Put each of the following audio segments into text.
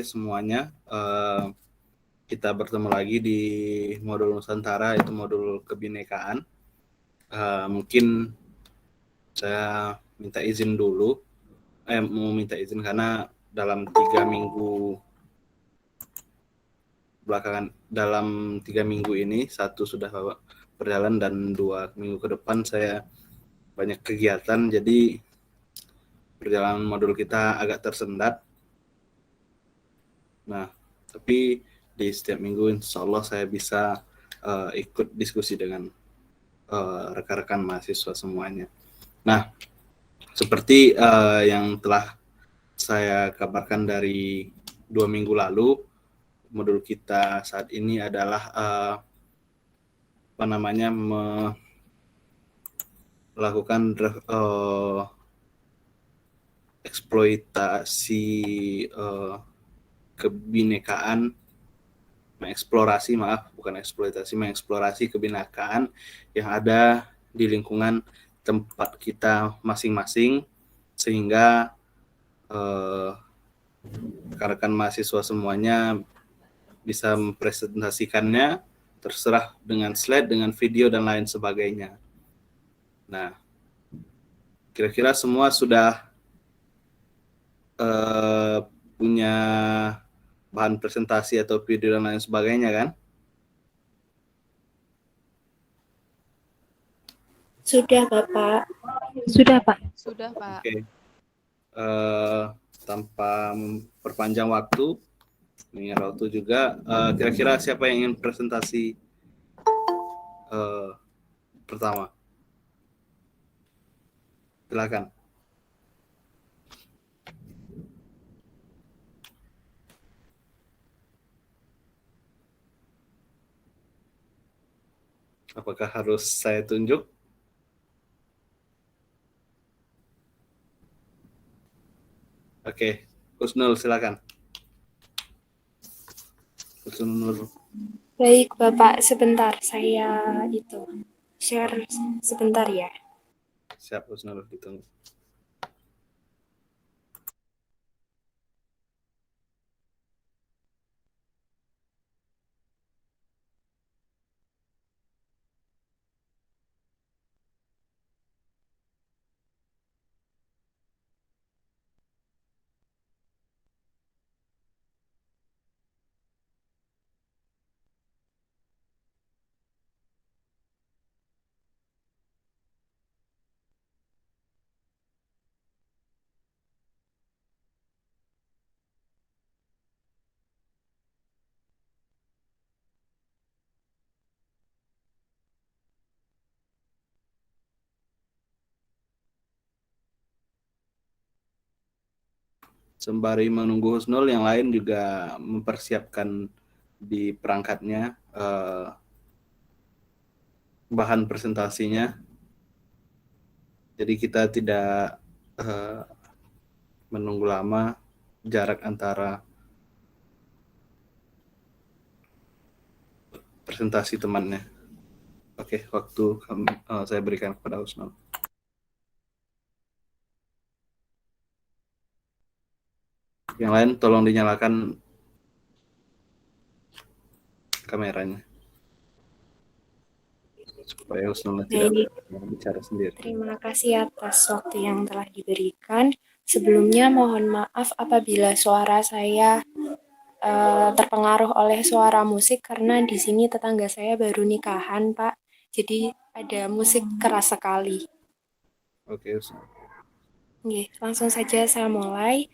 semuanya. Kita bertemu lagi di modul Nusantara, itu modul kebinekaan. Mungkin saya minta izin dulu. Mau minta izin karena dalam 3 minggu belakangan, dalam 3 minggu ini, 1 sudah berjalan dan 2 minggu ke depan saya banyak kegiatan, jadi perjalanan modul kita agak tersendat. Nah, tapi di setiap minggu insya Allah saya bisa ikut diskusi dengan rekan-rekan mahasiswa semuanya. Nah, seperti yang telah saya kabarkan dari 2 minggu lalu, modul kita saat ini adalah melakukan eksploitasi kebinekaan, mengeksplorasi kebinekaan yang ada di lingkungan tempat kita masing-masing, sehingga rekan-rekan mahasiswa semuanya bisa mempresentasikannya, terserah dengan slide, dengan video, dan lain sebagainya. Nah, kira-kira semua sudah punya bahan presentasi atau video dan lain sebagainya kan? Sudah, Bapak. Sudah, Pak. Sudah, Pak. Oke. Tanpa memperpanjang waktu, mengingat waktu juga, kira-kira siapa yang ingin presentasi pertama? Silakan. Apakah harus saya tunjuk? Oke, Husnul silakan. Husnul. Baik, Bapak, sebentar. Saya share sebentar ya. Siap, Husnul, ditunggu. Sembari menunggu Husnul, yang lain juga mempersiapkan di perangkatnya bahan presentasinya. Jadi kita tidak menunggu lama, jarak antara presentasi temannya. Oke, waktu saya berikan kepada Husnul. Yang lain tolong dinyalakan kameranya supaya Husnul tidak bicara sendiri. Terima kasih atas waktu yang telah diberikan. Sebelumnya mohon maaf apabila suara saya terpengaruh oleh suara musik, karena di sini tetangga saya baru nikahan, Pak. Jadi ada musik keras sekali. Oke, Husnul. Oke, langsung saja saya mulai.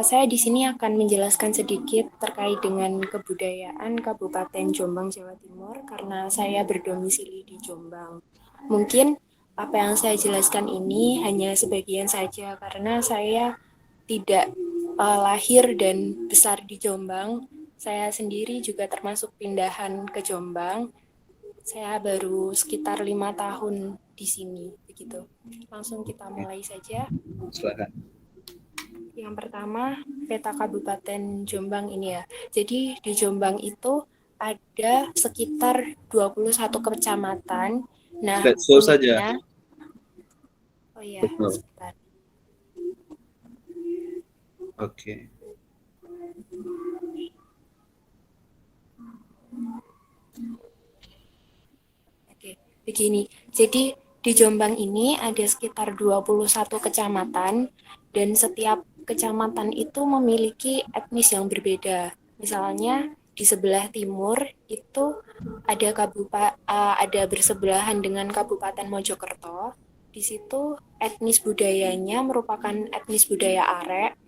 Saya di sini akan menjelaskan sedikit terkait dengan kebudayaan Kabupaten Jombang, Jawa Timur, karena saya berdomisili di Jombang. Mungkin apa yang saya jelaskan ini hanya sebagian saja, karena saya tidak lahir dan besar di Jombang. Saya sendiri juga termasuk pindahan ke Jombang. Saya baru sekitar 5 tahun di sini, begitu. Langsung kita mulai saja. Silakan. Yang pertama, peta Kabupaten Jombang ini ya. Jadi di Jombang itu ada sekitar 21 kecamatan. Nah, Show saja. Oh iya, sebentar. Oke. Oke, begini. Jadi di Jombang ini ada sekitar 21 kecamatan dan setiap kecamatan itu memiliki etnis yang berbeda. Misalnya di sebelah timur itu ada bersebelahan dengan Kabupaten Mojokerto. Di situ etnis budayanya merupakan etnis budaya Arek.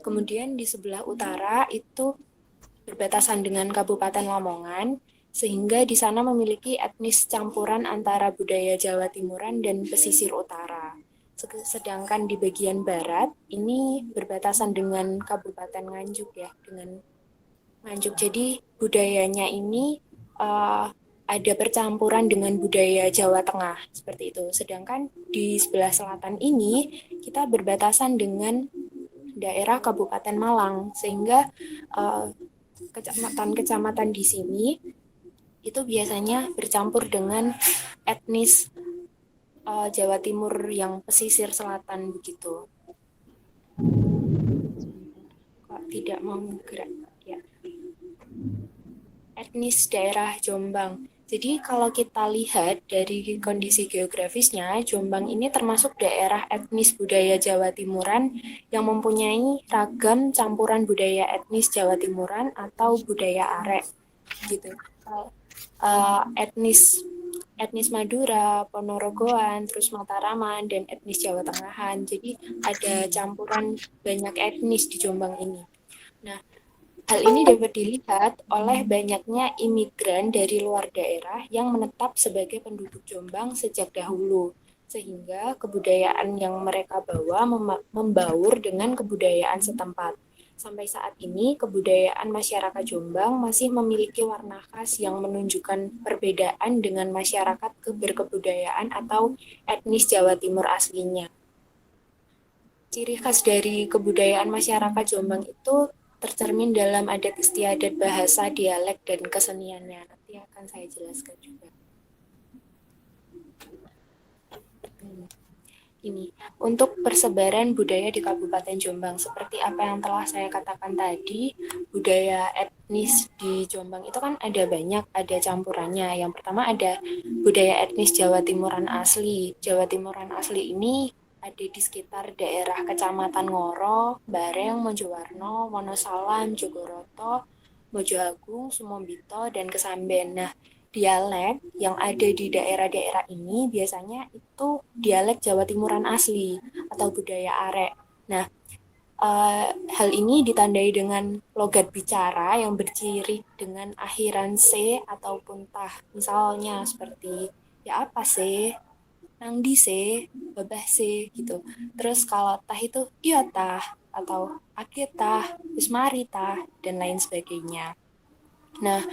Kemudian di sebelah utara itu berbatasan dengan Kabupaten Lamongan, sehingga di sana memiliki etnis campuran antara budaya Jawa Timuran dan pesisir utara. Sedangkan di bagian barat ini berbatasan dengan Kabupaten Nganjuk ya, dengan Nganjuk. Jadi budayanya ini ada percampuran dengan budaya Jawa Tengah seperti itu. Sedangkan di sebelah selatan ini kita berbatasan dengan daerah Kabupaten Malang, sehingga kecamatan-kecamatan di sini itu biasanya bercampur dengan etnis Jawa Timur yang pesisir selatan begitu. Kok tidak mau gerak ya. Etnis daerah Jombang. Jadi kalau kita lihat dari kondisi geografisnya, Jombang ini termasuk daerah etnis budaya Jawa Timuran yang mempunyai ragam campuran budaya etnis Jawa Timuran atau budaya Arek gitu. Etnis etnis Madura, Ponorogoan, terus Mataraman, dan etnis Jawa Tengahan. Jadi ada campuran banyak etnis di Jombang ini. Nah, hal ini dapat dilihat oleh banyaknya imigran dari luar daerah yang menetap sebagai penduduk Jombang sejak dahulu, sehingga kebudayaan yang mereka bawa membaur dengan kebudayaan setempat. Sampai saat ini, kebudayaan masyarakat Jombang masih memiliki warna khas yang menunjukkan perbedaan dengan masyarakat berkebudayaan atau etnis Jawa Timur aslinya. Ciri khas dari kebudayaan masyarakat Jombang itu tercermin dalam adat istiadat, bahasa, dialek, dan keseniannya. Nanti akan saya jelaskan juga. Ini untuk persebaran budaya di Kabupaten Jombang, seperti apa yang telah saya katakan tadi, budaya etnis di Jombang itu kan ada banyak, ada campurannya. Yang pertama ada budaya etnis Jawa Timuran asli. Jawa Timuran asli ini ada di sekitar daerah Kecamatan Ngoro, Bareng, Mojowarno, Wonosalam, Jogoroto, Mojoagung, Sumombito, dan Kesamben. Nah, dialek yang ada di daerah-daerah ini biasanya itu dialek Jawa Timuran asli atau budaya Arek. Nah, hal ini ditandai dengan logat bicara yang berciri dengan akhiran C ataupun tah. Misalnya seperti ya apa sih, nang di se, babah se gitu. Terus kalau tah itu iya tah atau akit tah, ismari tah dan lain sebagainya. Nah,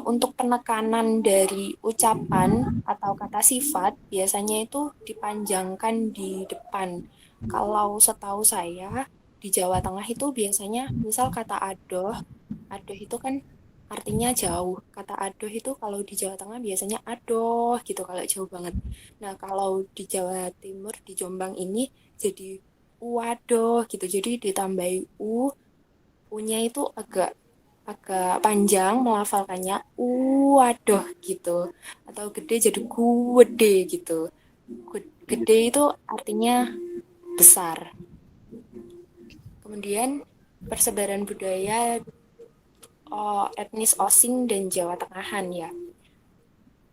untuk penekanan dari ucapan atau kata sifat biasanya itu dipanjangkan di depan. Kalau setahu saya di Jawa Tengah itu biasanya misal kata adoh, adoh itu kan artinya jauh. Kata adoh itu kalau di Jawa Tengah biasanya adoh gitu kalau jauh banget. Nah, kalau di Jawa Timur di Jombang ini jadi wadoh gitu. Jadi ditambahi u-nya itu agak agak panjang melafalkannya waduh gitu, atau gede jadi gede gitu. Gede itu artinya besar. Kemudian persebaran budaya etnis Osing dan Jawa Tengahan ya,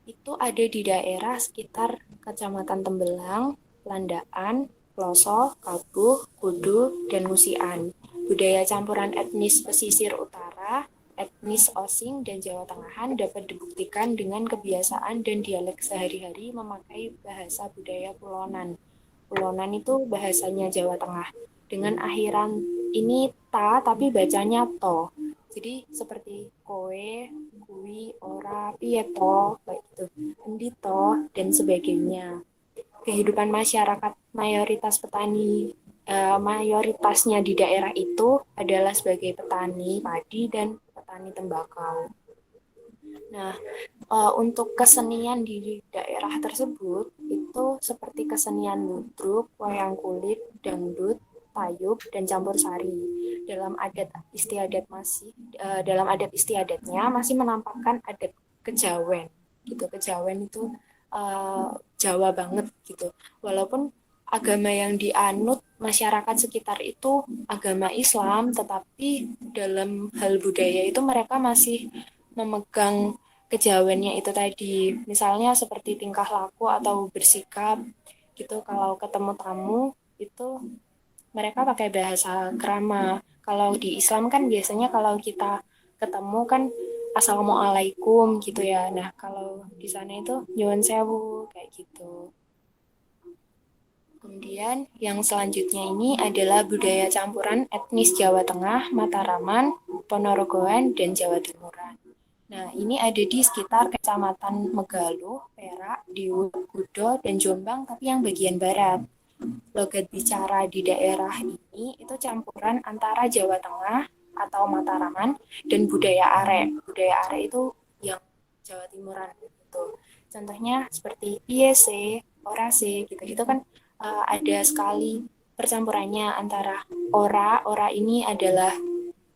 itu ada di daerah sekitar Kecamatan Tembelang, Landaan, Ploso, Kabuh, Kudu, dan Musian. Budaya campuran etnis pesisir utara, etnis Osing, dan Jawa Tengahan dapat dibuktikan dengan kebiasaan dan dialek sehari-hari memakai bahasa budaya Pulonan. Pulonan itu bahasanya Jawa Tengah. Dengan akhiran ini ta, tapi bacanya to. Jadi seperti kowe, kui, ora, piye to, kayak gitu. Endi to, dan sebagainya. Kehidupan masyarakat mayoritas petani mayoritasnya di daerah itu adalah sebagai petani padi dan petani tembakau. Nah, untuk kesenian di daerah tersebut itu seperti kesenian ludruk, wayang kulit, dangdut, tayub, dan campur sari. Dalam adat istiadatnya masih menampakkan adat kejawen gitu. Kejawen itu Jawa banget gitu. Walaupun agama yang dianut masyarakat sekitar itu agama Islam, tetapi dalam hal budaya itu mereka masih memegang kejawennya itu tadi. Misalnya seperti tingkah laku atau bersikap gitu. Kalau ketemu tamu itu mereka pakai bahasa krama. Kalau di Islam kan biasanya kalau kita ketemu kan assalamualaikum gitu ya. Nah kalau di sana itu nyuwun sewu kayak gitu. Kemudian yang selanjutnya ini adalah budaya campuran etnis Jawa Tengah, Mataraman, Ponorogoan, dan Jawa Timuran. Nah, ini ada di sekitar Kecamatan Megaluh, Perak, Diwu, Kudo, dan Jombang, tapi yang bagian barat. Logat bicara di daerah ini itu campuran antara Jawa Tengah atau Mataraman dan budaya are. Budaya are itu yang Jawa Timuran gitu. Contohnya seperti piye se, ora se gitu. Itu kan ada sekali percampurannya antara ora ini adalah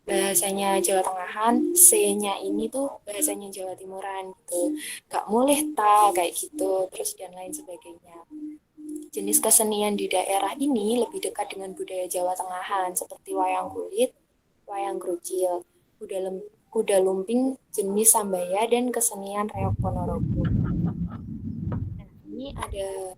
bahasanya Jawa Tengahan, C-nya ini tuh bahasanya Jawa Timuran gitu. Gak mulih ta kayak gitu, terus dan lain sebagainya. Jenis kesenian di daerah ini lebih dekat dengan budaya Jawa Tengahan seperti wayang kulit, wayang kerucil, kuda lumping jenis Sambaya, dan kesenian reok Ponorogo. Nah, ini ada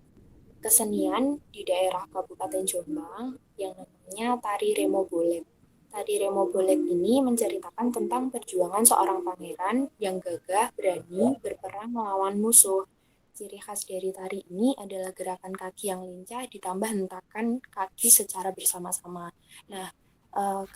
kesenian di daerah Kabupaten Jombang yang namanya Tari Remo Bolek. Tari Remo Bolek ini menceritakan tentang perjuangan seorang pangeran yang gagah, berani, berperang melawan musuh. Ciri khas dari tari ini adalah gerakan kaki yang lincah ditambah hentakan kaki secara bersama-sama. Nah,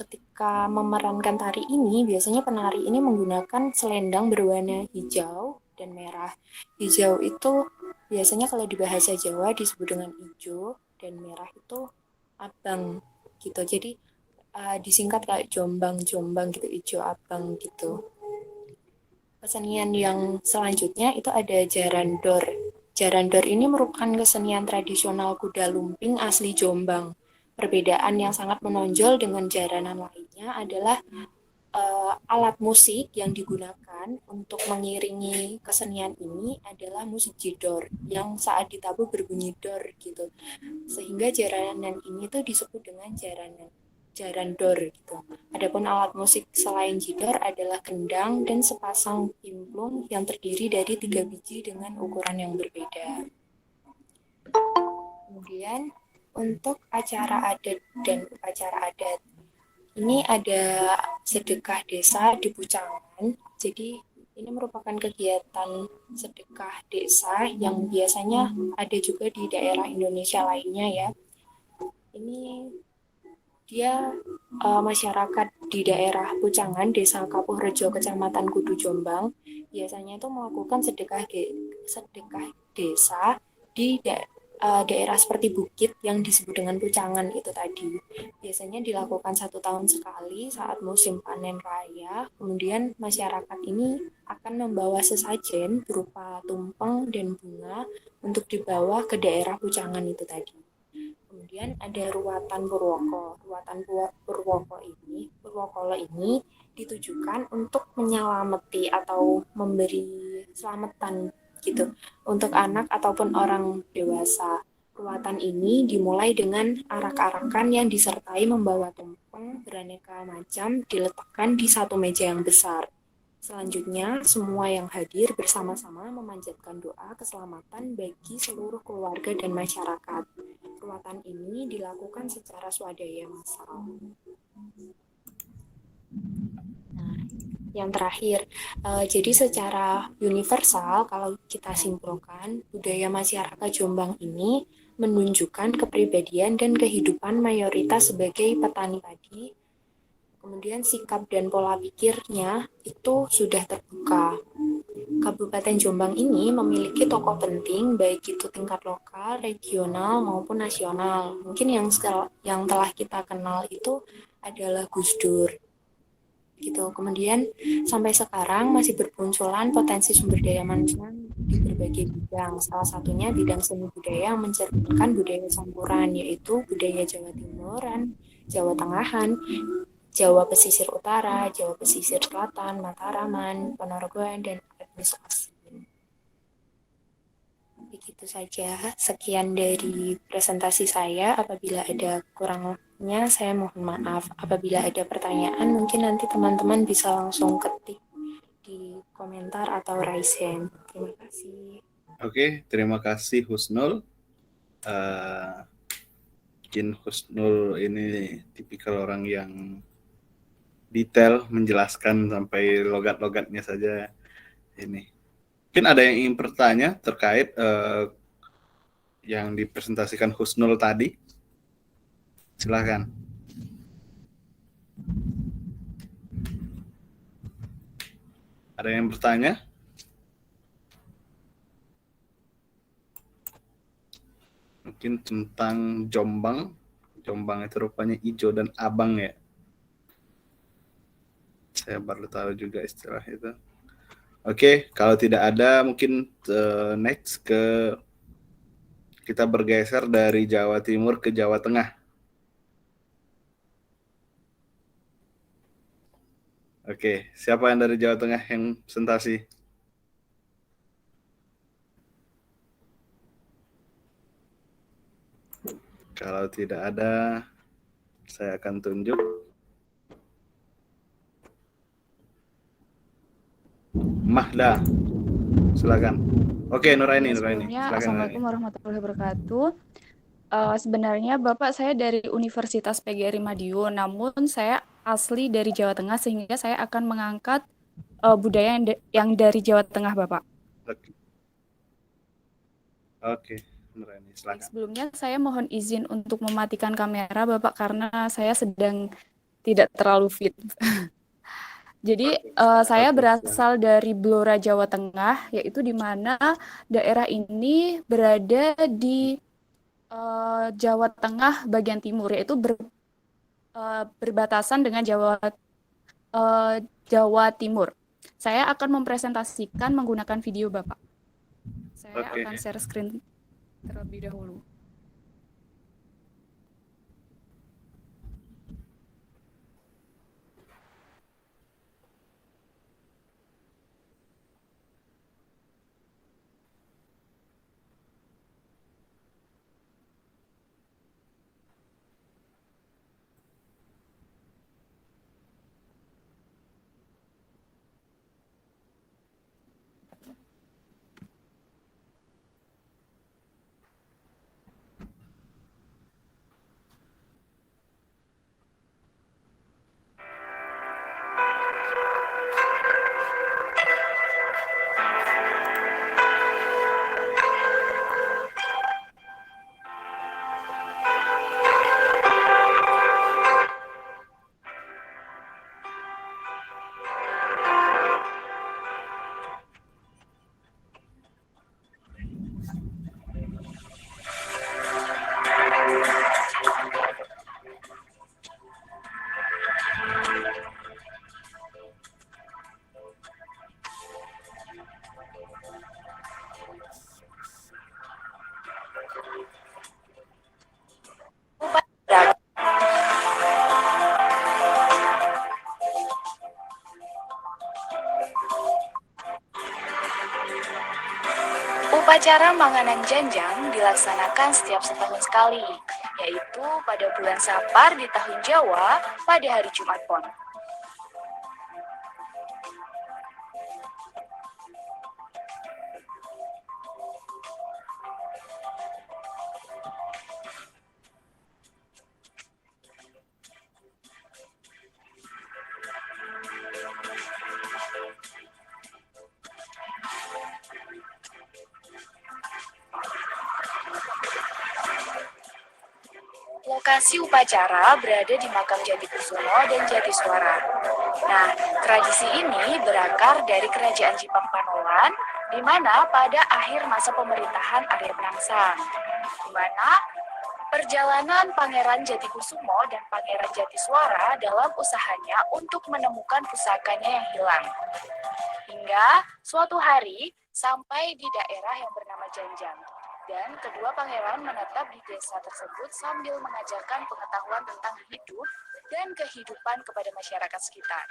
ketika memerankan tari ini, biasanya penari ini menggunakan selendang berwarna hijau dan merah. Hijau itu biasanya kalau di bahasa Jawa disebut dengan hijau, dan merah itu abang gitu. Jadi disingkat kayak jombang-jombang gitu, hijau abang gitu. Kesenian yang selanjutnya itu ada jarandor. Jarandor ini merupakan kesenian tradisional kuda lumping asli Jombang. Perbedaan yang sangat menonjol dengan jaranan lainnya adalah alat musik yang digunakan untuk mengiringi kesenian ini adalah musik jidor yang saat ditabuh berbunyi dor gitu. Sehingga jaranan ini tuh disebut dengan jarandor gitu. Adapun alat musik selain jidor adalah kendang dan sepasang timplung yang terdiri dari 3 biji dengan ukuran yang berbeda. Kemudian untuk acara adat dan upacara adat, ini ada sedekah desa di Pucangan. Jadi ini merupakan kegiatan sedekah desa yang biasanya ada juga di daerah Indonesia lainnya ya. Ini dia masyarakat di daerah Pucangan, Desa Kapuhrejo, Kecamatan Kudu, Jombang, biasanya itu melakukan sedekah desa di daerah seperti bukit yang disebut dengan Pucangan itu tadi. Biasanya dilakukan 1 tahun sekali saat musim panen raya. Kemudian masyarakat ini akan membawa sesajen berupa tumpeng dan bunga untuk dibawa ke daerah Pucangan itu tadi. Kemudian ada ruatan Purwoko. Ruatan Purwokolo ini ditujukan untuk menyelamati atau memberi selamatan gitu untuk anak ataupun orang dewasa. Ruatan ini dimulai dengan arak-arakan yang disertai membawa tumpeng beraneka macam diletakkan di satu meja yang besar. Selanjutnya, semua yang hadir bersama-sama memanjatkan doa keselamatan bagi seluruh keluarga dan masyarakat. Ruatan ini dilakukan secara swadaya massal. Nah, yang terakhir, jadi secara universal kalau kita simpulkan, budaya masyarakat Jombang ini menunjukkan kepribadian dan kehidupan mayoritas sebagai petani padi. Kemudian sikap dan pola pikirnya itu sudah terbuka. Kabupaten Jombang ini memiliki tokoh penting baik itu tingkat lokal, regional maupun nasional. Mungkin yang telah kita kenal itu adalah Gus Dur. Gitu. Kemudian sampai sekarang masih bermunculan potensi sumber daya manusia di di berbagai bidang. Salah satunya bidang seni budaya yang mencerminkan budaya campuran, yaitu budaya Jawa Timuran, Jawa Tengahan, Jawa Pesisir Utara, Jawa Pesisir Selatan, Mataraman, Ponorogoan, dan etnis Osing. Begitu saja, sekian dari presentasi saya. Apabila ada kurangnya, saya mohon maaf. Apabila ada pertanyaan, mungkin nanti teman-teman bisa langsung ketik di komentar atau raise hand. Terima kasih. Oke, terima kasih Husnul. Mungkin Husnul ini tipikal orang yang detail menjelaskan sampai logat-logatnya saja ini. Mungkin ada yang ingin bertanya terkait yang dipresentasikan Husnul tadi. Silakan. Ada yang bertanya? Mungkin tentang Jombang. Jombang itu rupanya hijau dan abang ya. Saya baru tahu juga istilah itu. Oke, kalau tidak ada mungkin next kita bergeser dari Jawa Timur ke Jawa Tengah. Oke, siapa yang dari Jawa Tengah yang presentasi? Kalau tidak ada, saya akan tunjuk. Mahda, silakan. Oke, Nuraini. Sebelumnya, Silakan, Assalamualaikum warahmatullahi wabarakatuh. Sebenarnya Bapak saya dari Universitas PGRI Madiun, namun saya asli dari Jawa Tengah sehingga saya akan mengangkat budaya yang dari Jawa Tengah, Bapak. Oke, Nuraini, silakan. Sebelumnya saya mohon izin untuk mematikan kamera, Bapak, karena saya sedang tidak terlalu fit. Jadi saya berasal dari Blora, Jawa Tengah, yaitu di mana daerah ini berada di Jawa Tengah bagian timur, yaitu berbatasan dengan Jawa Timur. Saya akan mempresentasikan menggunakan video Bapak. Saya akan share screen terlebih dahulu. Upacara Manganan Janjang dilaksanakan setiap setahun sekali, yaitu pada bulan Sapar di tahun Jawa pada hari Jumat Pon. Lokasi upacara berada di makam Jatikusumo dan Jatiswara. Nah, tradisi ini berakar dari kerajaan Jipang Panolan, di mana pada akhir masa pemerintahan Arya Penangsang, di mana perjalanan Pangeran Jatikusumo dan Pangeran Jatiswara dalam usahanya untuk menemukan pusakanya yang hilang. Hingga suatu hari, sampai di daerah yang bernama Janjang. Dan kedua pangeran menetap di desa tersebut sambil mengajarkan pengetahuan tentang hidup dan kehidupan kepada masyarakat sekitar.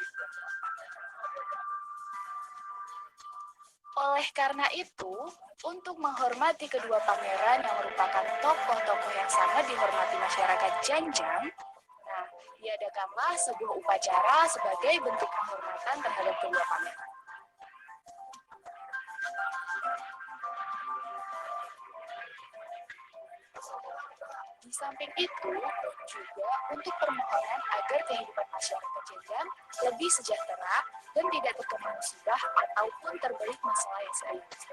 Oleh karena itu, untuk menghormati kedua pangeran yang merupakan tokoh-tokoh yang sangat dihormati masyarakat Janjang, nah, diadakanlah sebuah upacara sebagai bentuk penghormatan terhadap kedua pangeran. Di samping itu, juga untuk permohonan agar kehidupan masyarakat Janjang lebih sejahtera dan tidak terkena musibah ataupun terbelit masalah yang serius.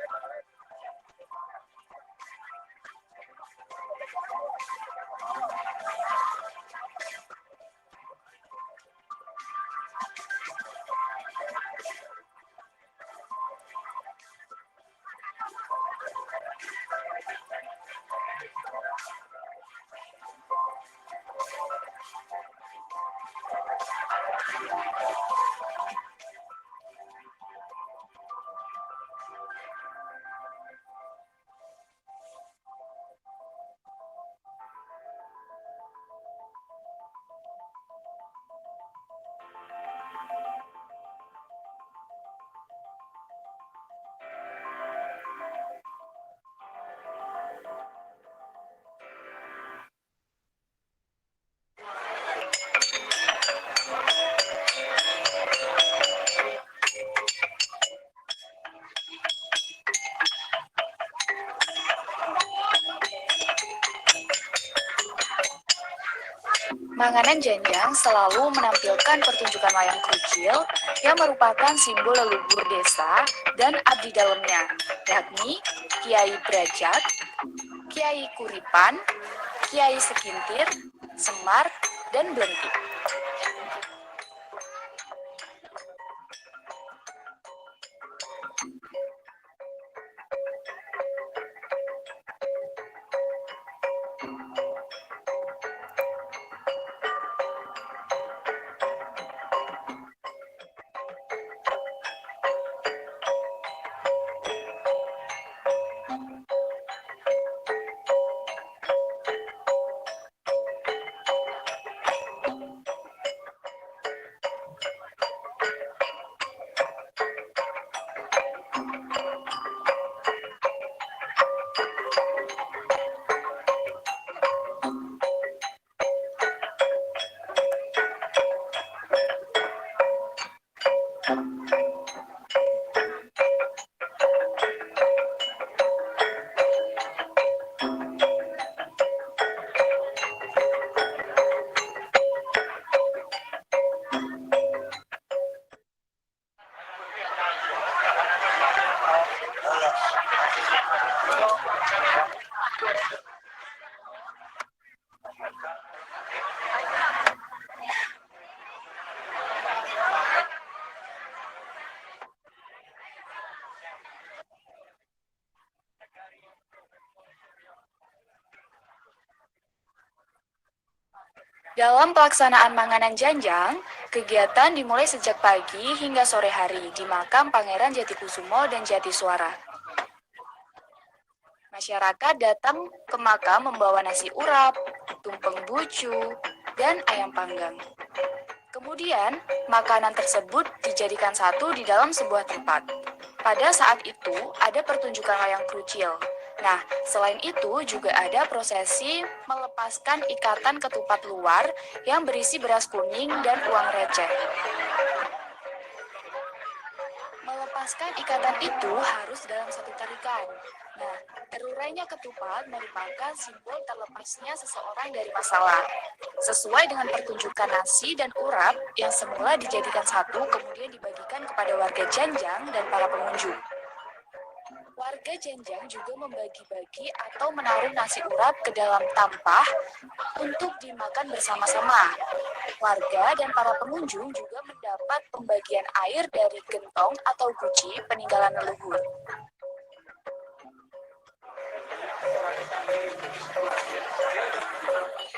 Manganan Janjang selalu menampilkan pertunjukan wayang krucil yang merupakan simbol leluhur desa dan abdi dalamnya, yakni Kiai Brajat, Kiai Kuripan, Kiai Sekintir, Semar, dan Blentik. Dalam pelaksanaan Manganan Janjang, kegiatan dimulai sejak pagi hingga sore hari di makam Pangeran Jatikusumo dan Jatiswara. Masyarakat datang ke makam membawa nasi urap, tumpeng bucu, dan ayam panggang. Kemudian, makanan tersebut dijadikan satu di dalam sebuah tempat. Pada saat itu, ada pertunjukan wayang krucil. Nah, selain itu juga ada prosesi melepaskan ikatan ketupat luar yang berisi beras kuning dan uang receh. Melepaskan ikatan itu harus dalam satu tarikan. Nah, terurainya ketupat merupakan simbol terlepasnya seseorang dari masalah. Sesuai dengan pertunjukan nasi dan urap yang semula dijadikan satu kemudian dibagikan kepada warga Janjang dan para pengunjung. Warga Janjang juga membagi-bagi atau menaruh nasi urap ke dalam tampah untuk dimakan bersama-sama. Warga dan para pengunjung juga mendapat pembagian air dari gentong atau guci peninggalan leluhur.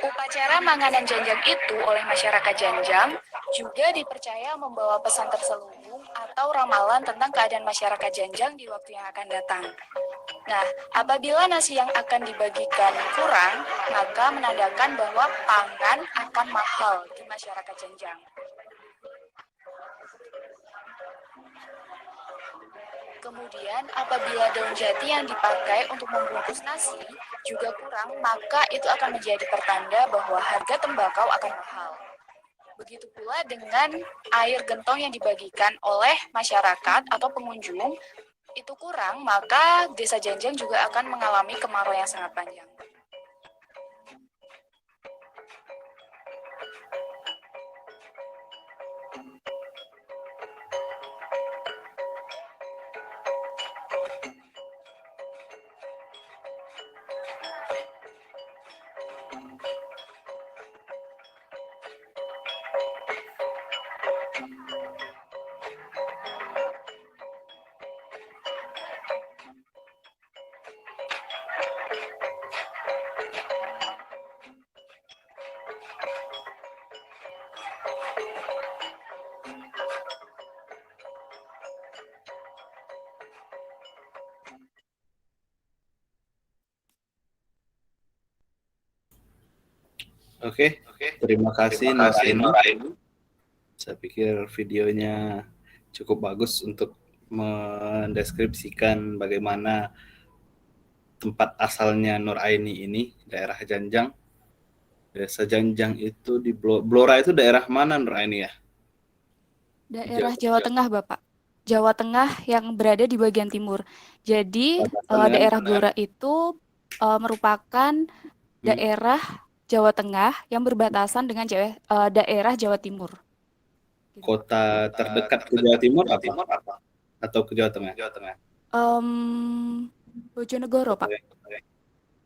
Upacara Manganan Janjang itu oleh masyarakat Janjang juga dipercaya membawa pesan terselubung atau ramalan tentang keadaan masyarakat Janjang di waktu yang akan datang. Nah, apabila nasi yang akan dibagikan kurang, maka menandakan bahwa pangan akan mahal di masyarakat Janjang. Kemudian, apabila daun jati yang dipakai untuk membungkus nasi juga kurang, maka itu akan menjadi pertanda bahwa harga tembakau akan mahal. Begitu pula dengan air gentong yang dibagikan oleh masyarakat atau pengunjung, itu kurang, maka desa Janjang juga akan mengalami kemarau yang sangat panjang. Oke, terima kasih Nuraini. Saya pikir videonya cukup bagus untuk mendeskripsikan bagaimana tempat asalnya Nuraini ini, daerah Janjang. Desa Janjang itu di Blora itu daerah mana Nuraini ya? Daerah Jawa Tengah, Bapak. Jawa Tengah yang berada di bagian timur. Jadi daerah Blora itu merupakan daerah Jawa Tengah yang berbatasan dengan daerah Jawa Timur. Kota terdekat ke Jawa Timur apa? Atau ke Jawa Tengah? Bojonegoro, Pak.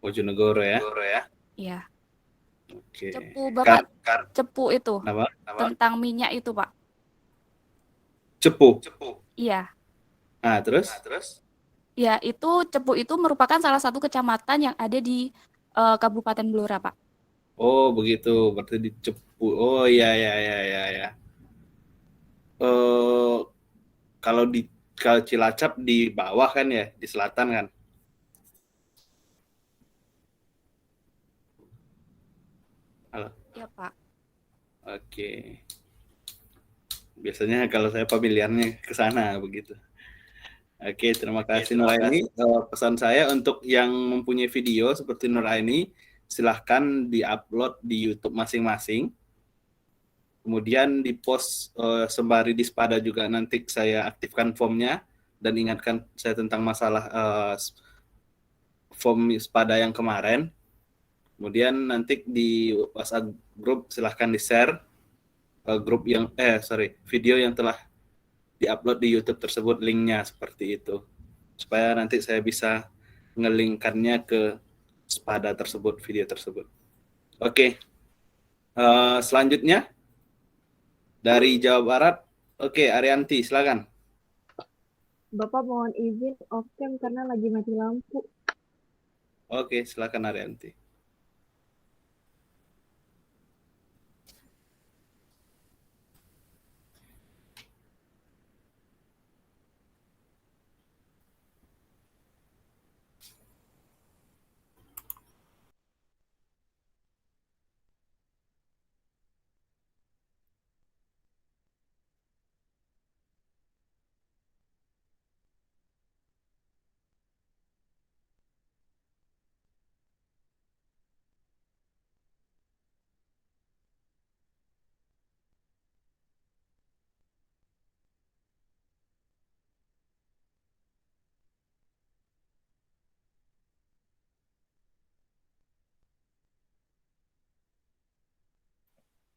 Bojonegoro ya? Iya. Oke. Cepu, Bapak. Cepu itu. Nama? Tentang minyak itu, Pak. Cepu? Iya. Nah, terus? Ya, Cepu itu merupakan salah satu kecamatan yang ada di Kabupaten Blora, Pak. Oh, begitu. Berarti di Cepu. Oh, iya. Kalau di Cilacap di bawah kan ya, di selatan kan? Halo. Iya, Pak. Oke. Biasanya kalau saya pemilihannya ke sana begitu. Oke, terima kasih Nuraini. Pesan saya untuk yang mempunyai video seperti Nuraini, silahkan di-upload di YouTube masing-masing. Kemudian di-post sembari di Spada juga nanti saya aktifkan formnya dan ingatkan saya tentang masalah form Spada yang kemarin. Kemudian nanti di WhatsApp grup silahkan di-share video yang telah di-upload di YouTube tersebut, linknya seperti itu, supaya nanti saya bisa ngelingkannya ke Spada tersebut, video tersebut. Oke. Selanjutnya dari Jawa Barat, oke, Arianti, silakan. Bapak mohon izin off cam karena lagi mati lampu. Oke, silakan Arianti.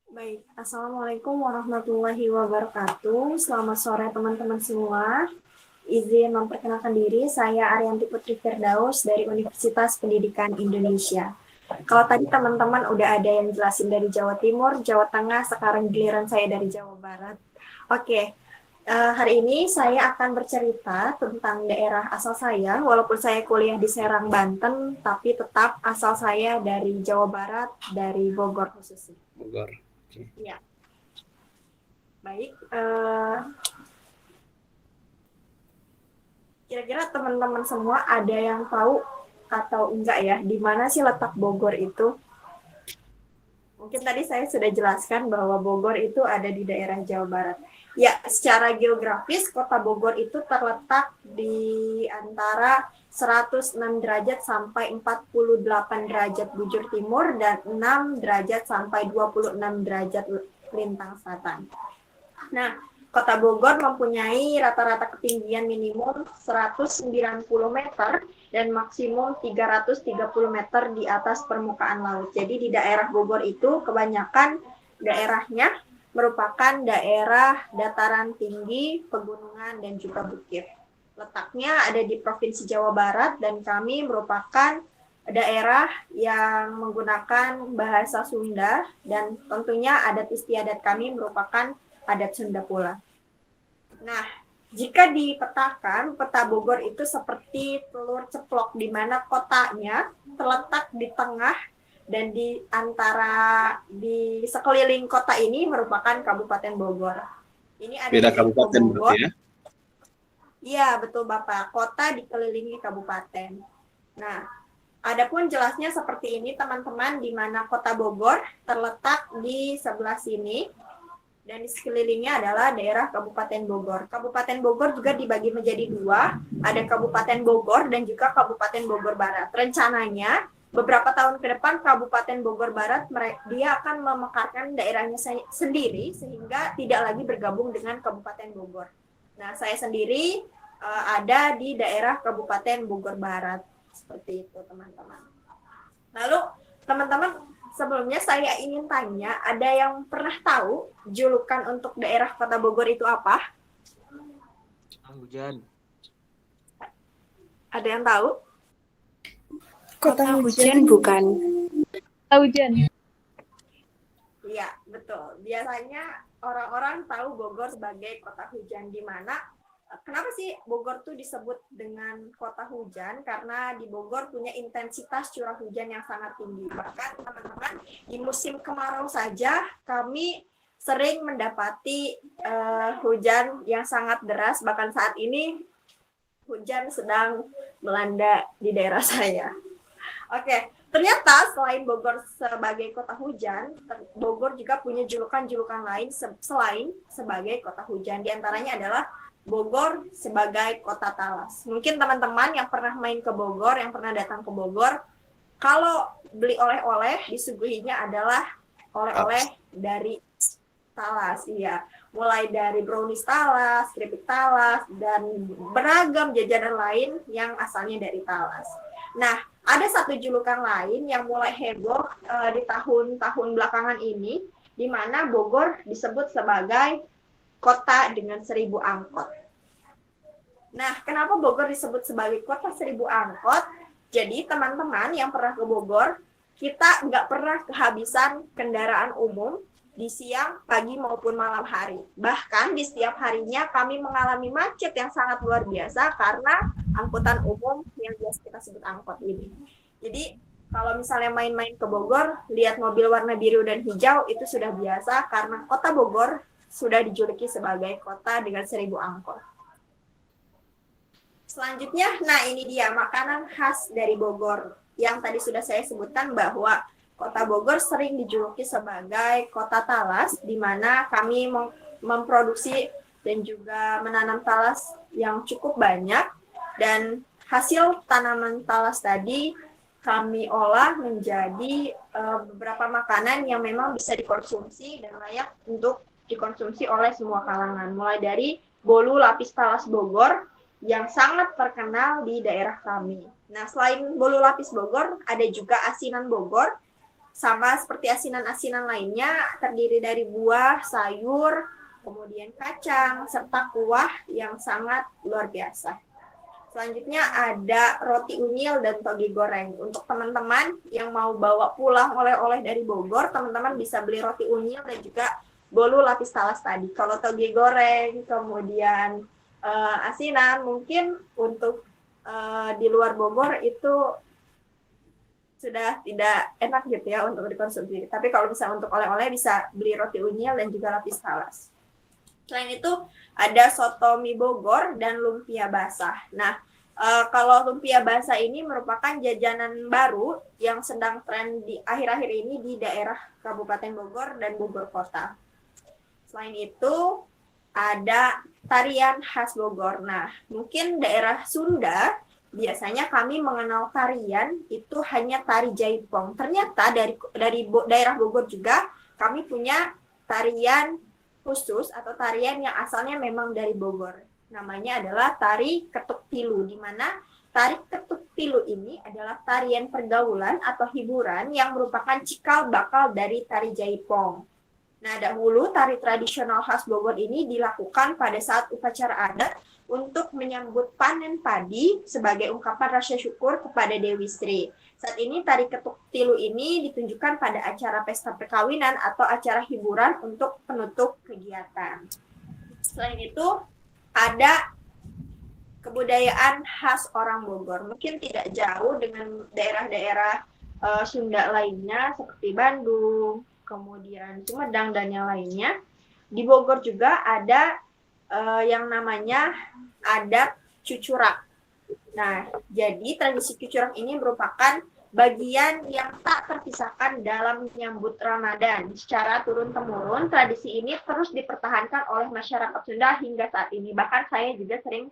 Baik, Assalamualaikum warahmatullahi wabarakatuh. Selamat sore teman-teman semua. Izin memperkenalkan diri, saya Arianti Putri Firdaus dari Universitas Pendidikan Indonesia. Kalau tadi teman-teman udah ada yang jelasin dari Jawa Timur, Jawa Tengah, sekarang giliran saya dari Jawa Barat. Oke, hari ini saya akan bercerita tentang daerah asal saya, walaupun saya kuliah di Serang, Banten, tapi tetap asal saya dari Jawa Barat, dari Bogor khususnya. Bogor. Ya. Baik, Kira-kira teman-teman semua ada yang tahu atau enggak ya, di mana sih letak Bogor itu? Mungkin tadi saya sudah jelaskan bahwa Bogor itu ada di daerah Jawa Barat. Ya, secara geografis kota Bogor itu terletak di antara 106 derajat sampai 48 derajat bujur timur dan 6 derajat sampai 26 derajat lintang selatan. Nah, Kota Bogor mempunyai rata-rata ketinggian minimum 190 meter dan maksimum 330 meter di atas permukaan laut. Jadi di daerah Bogor itu kebanyakan daerahnya merupakan daerah dataran tinggi, pegunungan, dan juga bukit. Letaknya ada di Provinsi Jawa Barat dan kami merupakan daerah yang menggunakan bahasa Sunda dan tentunya adat istiadat kami merupakan adat Sunda pula. Nah, jika dipetakan, peta Bogor itu seperti telur ceplok di mana kotanya terletak di tengah dan di antara di sekeliling kota ini merupakan Kabupaten Bogor. Ini ada Beda di kabupaten Bogor. berarti ya? Iya, betul Bapak. Kota dikelilingi kabupaten. Nah, adapun jelasnya seperti ini teman-teman, di mana Kota Bogor terletak di sebelah sini dan di sekelilingnya adalah daerah Kabupaten Bogor. Kabupaten Bogor juga dibagi menjadi dua, ada Kabupaten Bogor dan juga Kabupaten Bogor Barat. Rencananya beberapa tahun ke depan Kabupaten Bogor Barat dia akan memekarkan daerahnya sendiri sehingga tidak lagi bergabung dengan Kabupaten Bogor. Nah, saya sendiri ada di daerah Kabupaten Bogor Barat. Seperti itu, teman-teman. Lalu, teman-teman, sebelumnya saya ingin tanya, ada yang pernah tahu julukan untuk daerah Kota Bogor itu apa? Hujan. Ada yang tahu? Kota hujan bukan? Hujan. Iya, betul. Biasanya orang-orang tahu Bogor sebagai kota hujan, di mana kenapa sih Bogor tuh disebut dengan kota hujan? Karena di Bogor punya intensitas curah hujan yang sangat tinggi. Bahkan teman-teman, di musim kemarau saja kami sering mendapati hujan yang sangat deras. Bahkan saat ini hujan sedang melanda di daerah saya. Oke, ternyata selain Bogor sebagai kota hujan, Bogor juga punya julukan-julukan lain selain sebagai kota hujan. Di antaranya adalah Bogor sebagai kota talas. Mungkin teman-teman yang pernah main ke Bogor, yang pernah datang ke Bogor, kalau beli oleh-oleh, disuguhinya adalah oleh-oleh dari talas, iya. Mulai dari brownies talas, keripik talas, dan beragam jajanan lain yang asalnya dari talas. Nah, ada satu julukan lain yang mulai heboh di tahun-tahun belakangan ini, di mana Bogor disebut sebagai kota dengan 1000 angkot. Nah, kenapa Bogor disebut sebagai kota 1000 angkot? Jadi, teman-teman yang pernah ke Bogor, kita nggak pernah kehabisan kendaraan umum di siang, pagi, maupun malam hari. Bahkan di setiap harinya kami mengalami macet yang sangat luar biasa karena angkutan umum yang biasa kita sebut angkot ini. Jadi, kalau misalnya main-main ke Bogor, lihat mobil warna biru dan hijau, itu sudah biasa karena kota Bogor sudah dijuluki sebagai kota dengan 1000 angkot. Selanjutnya, nah ini dia makanan khas dari Bogor. Yang tadi sudah saya sebutkan bahwa Kota Bogor sering dijuluki sebagai kota talas, di mana kami memproduksi dan juga menanam talas yang cukup banyak, dan hasil tanaman talas tadi kami olah menjadi beberapa makanan yang memang bisa dikonsumsi dan layak untuk dikonsumsi oleh semua kalangan. Mulai dari bolu lapis talas Bogor yang sangat terkenal di daerah kami. Nah, selain bolu lapis Bogor, ada juga asinan Bogor, sama seperti asinan-asinan lainnya, terdiri dari buah, sayur, kemudian kacang, serta kuah yang sangat luar biasa. Selanjutnya ada roti unyil dan toge goreng. Untuk teman-teman yang mau bawa pulang oleh-oleh dari Bogor, teman-teman bisa beli roti unyil dan juga bolu lapis talas tadi. Kalau toge goreng, kemudian asinan, mungkin untuk di luar Bogor itu sudah tidak enak gitu ya untuk dikonsumsi. Tapi kalau misalnya untuk oleh-oleh bisa beli roti unyil dan juga lapis talas. Selain itu ada soto mie Bogor dan lumpia basah. Nah, kalau lumpia basah ini merupakan jajanan baru yang sedang tren di akhir-akhir ini di daerah Kabupaten Bogor dan Bogor Kota. Selain itu ada tarian khas Bogor. Nah, mungkin daerah Sunda biasanya kami mengenal tarian itu hanya tari jaipong. Ternyata dari daerah Bogor juga kami punya tarian khusus atau tarian yang asalnya memang dari Bogor. Namanya adalah tari ketuk tilu, di mana tari ketuk tilu ini adalah tarian pergaulan atau hiburan yang merupakan cikal bakal dari tari jaipong. Nah, dahulu tari tradisional khas Bogor ini dilakukan pada saat upacara adat untuk menyambut panen padi sebagai ungkapan rasa syukur kepada Dewi Sri. Saat ini tari ketuk tilu ini ditunjukkan pada acara pesta perkawinan atau acara hiburan untuk penutup kegiatan. Selain itu, ada kebudayaan khas orang Bogor. Mungkin tidak jauh dengan daerah-daerah Sunda lainnya seperti Bandung, kemudian Sumedang dan yang lainnya. Di Bogor juga ada yang namanya adat cucurak. Nah, jadi tradisi cucurak ini merupakan bagian yang tak terpisahkan dalam menyambut Ramadan. Secara turun-temurun, tradisi ini terus dipertahankan oleh masyarakat Sunda hingga saat ini. Bahkan saya juga sering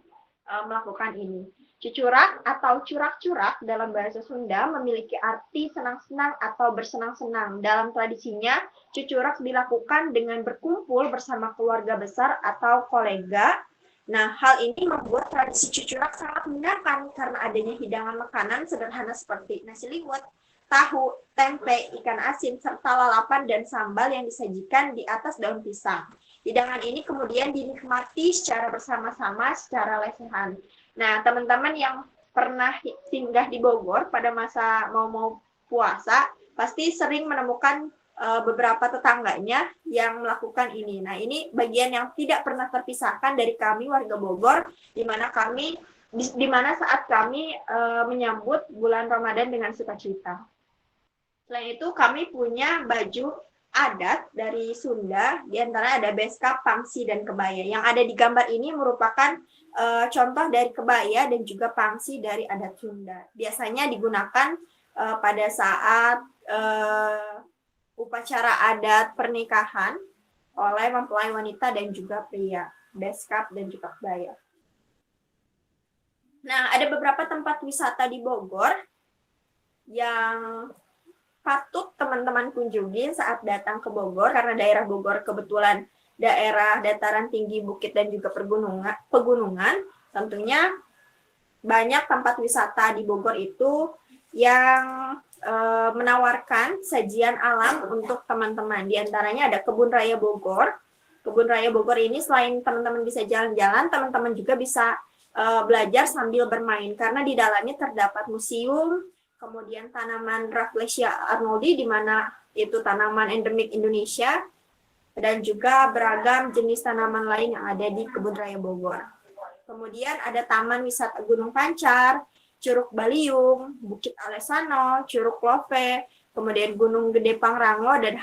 melakukan ini. Cucurak atau curak-curak dalam bahasa Sunda memiliki arti senang-senang atau bersenang-senang. Dalam tradisinya, cucurak dilakukan dengan berkumpul bersama keluarga besar atau kolega. Nah, hal ini membuat tradisi cucurak sangat menyenangkan karena adanya hidangan makanan sederhana seperti nasi liwet, tahu, tempe, ikan asin, serta lalapan dan sambal yang disajikan di atas daun pisang. Hidangan ini kemudian dinikmati secara bersama-sama secara lesehan. Nah, teman-teman yang pernah singgah di Bogor pada masa mau puasa, pasti sering menemukan beberapa tetangganya yang melakukan ini. Nah, ini bagian yang tidak pernah terpisahkan dari kami warga Bogor, di mana saat kami menyambut bulan Ramadan dengan sukacita. Selain itu, kami punya baju adat dari Sunda, di antara ada beskap, pangsi, dan kebaya. Yang ada di gambar ini merupakan contoh dari kebaya dan juga pangsi dari adat Sunda. Biasanya digunakan pada saat upacara adat pernikahan oleh mempelai wanita dan juga pria, beskap dan juga kebaya. Nah, ada beberapa tempat wisata di Bogor yang patut teman-teman kunjungi saat datang ke Bogor, karena daerah Bogor kebetulan daerah dataran tinggi, bukit, dan juga pegunungan. Tentunya banyak tempat wisata di Bogor itu yang menawarkan sajian alam untuk teman-teman. Di antaranya ada Kebun Raya Bogor. Kebun Raya Bogor ini selain teman-teman bisa jalan-jalan, teman-teman juga bisa belajar sambil bermain, karena di dalamnya terdapat museum, kemudian tanaman Rafflesia arnoldi, di mana itu tanaman endemik Indonesia, dan juga beragam jenis tanaman lain yang ada di Kebun Raya Bogor. Kemudian ada Taman Wisata Gunung Pancar, Curug Baliung, Bukit Alesano, Curug Love, kemudian Gunung Gede Pangrango, dan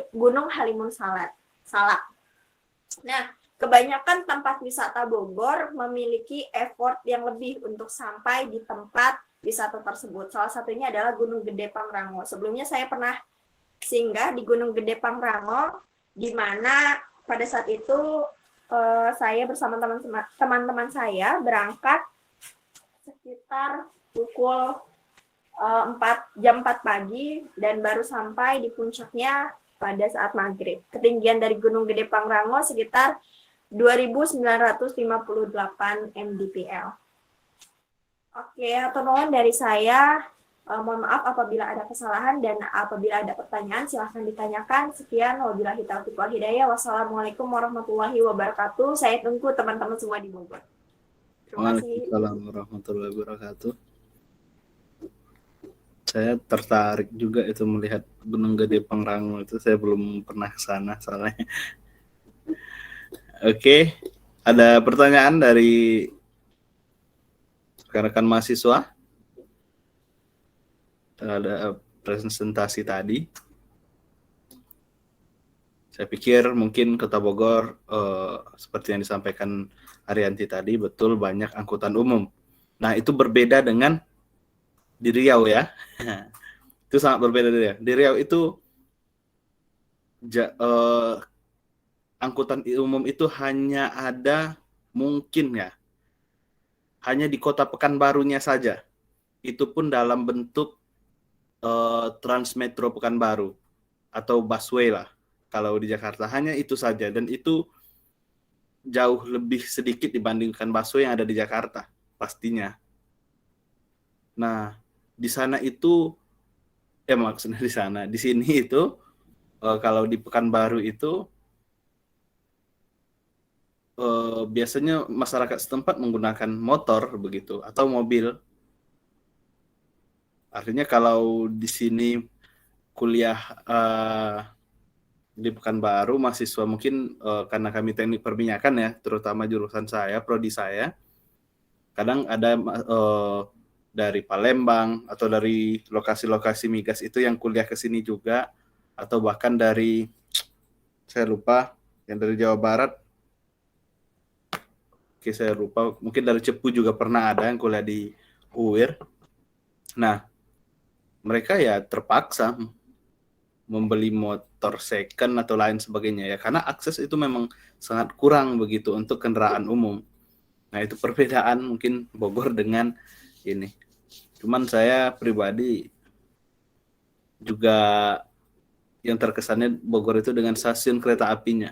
Gunung Halimun Salak. Nah, kebanyakan tempat wisata Bogor memiliki effort yang lebih untuk sampai di tempat wisata tersebut. Salah satunya adalah Gunung Gede Pangrango. Sebelumnya saya pernah singgah di Gunung Gede Pangrango, di mana pada saat itu saya bersama teman-teman saya berangkat sekitar pukul 4 pagi dan baru sampai di puncaknya pada saat maghrib. Ketinggian dari Gunung Gede Pangrango sekitar 2.958 mdpl. Oke, atau nuhun dari saya. Mohon maaf apabila ada kesalahan, dan apabila ada pertanyaan silahkan ditanyakan. Sekian, wabillahi taufiq wal hidayah. Wassalamualaikum warahmatullahi wabarakatuh. Saya tunggu teman-teman semua di Bogor. Terima kasih. Waalaikumsalam warahmatullahi wabarakatuh. Saya tertarik juga itu melihat Gunung Gede Pangrango itu. Saya belum pernah ke sana soalnya. Oke, ada pertanyaan dari rekan-rekan mahasiswa terhadap presentasi tadi? Saya pikir mungkin Kota Bogor seperti yang disampaikan Arianti tadi, betul banyak angkutan umum. Nah, itu berbeda dengan di Riau ya. Itu sangat berbeda di Riau. Di Riau itu angkutan umum itu hanya ada mungkin ya, hanya di Kota Pekanbarunya saja. Itu pun dalam bentuk Transmetro Pekanbaru atau busway lah. Kalau di Jakarta hanya itu saja, dan itu jauh lebih sedikit dibandingkan busway yang ada di Jakarta pastinya. Nah, di sana itu maksudnya di sini itu kalau di Pekanbaru itu biasanya masyarakat setempat menggunakan motor begitu atau mobil. Artinya kalau di sini kuliah di Pekanbaru, mahasiswa mungkin karena kami teknik perminyakan ya, terutama jurusan saya, prodi saya, kadang ada dari Palembang atau dari lokasi-lokasi migas itu yang kuliah ke sini juga, atau bahkan dari, saya lupa, yang dari Jawa Barat, oke saya lupa, mungkin dari Cepu juga pernah ada yang kuliah di UIR. Nah, mereka ya terpaksa membeli motor second atau lain sebagainya ya, karena akses itu memang sangat kurang begitu untuk kendaraan umum. Nah, itu perbedaan mungkin Bogor dengan ini. Cuman saya pribadi juga yang terkesannya Bogor itu dengan stasiun kereta apinya.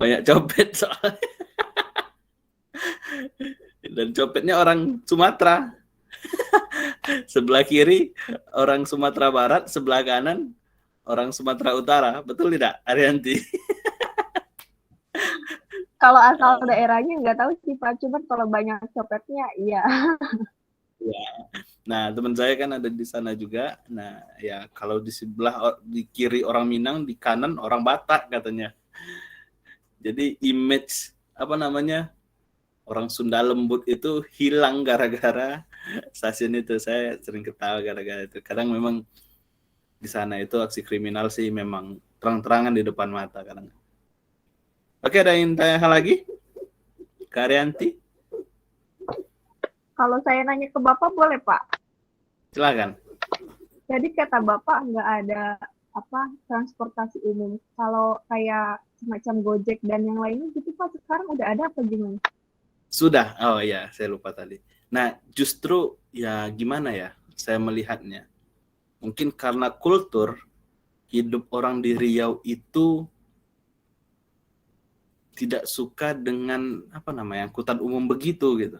Banyak copet soalnya. Dan copetnya orang Sumatera. Sebelah kiri orang Sumatera Barat, sebelah kanan orang Sumatera Utara. Betul tidak, Arianti? Kalau asal daerahnya nggak tahu sih Pak, cuman kalau banyak copetnya iya. Ya. Nah, teman saya kan ada di sana juga. Nah, ya kalau di sebelah, di kiri orang Minang, di kanan orang Batak katanya. Jadi image apa namanya, orang Sunda lembut itu hilang gara-gara stasiun itu. Saya sering ketawa gara-gara itu. Kadang memang di sana itu aksi kriminal sih memang terang-terangan di depan mata kadang. Oke, ada yang tanya hal lagi? Kak Arianti? Kalau saya nanya ke Bapak boleh Pak? Silakan. Jadi kata Bapak nggak ada transportasi umum. Kalau kayak semacam Gojek dan yang lainnya gitu Pak, sekarang udah ada apa gimana? Sudah. Oh ya, saya lupa tadi. Nah, justru ya gimana ya saya melihatnya. Mungkin karena kultur hidup orang di Riau itu tidak suka dengan angkutan umum begitu gitu.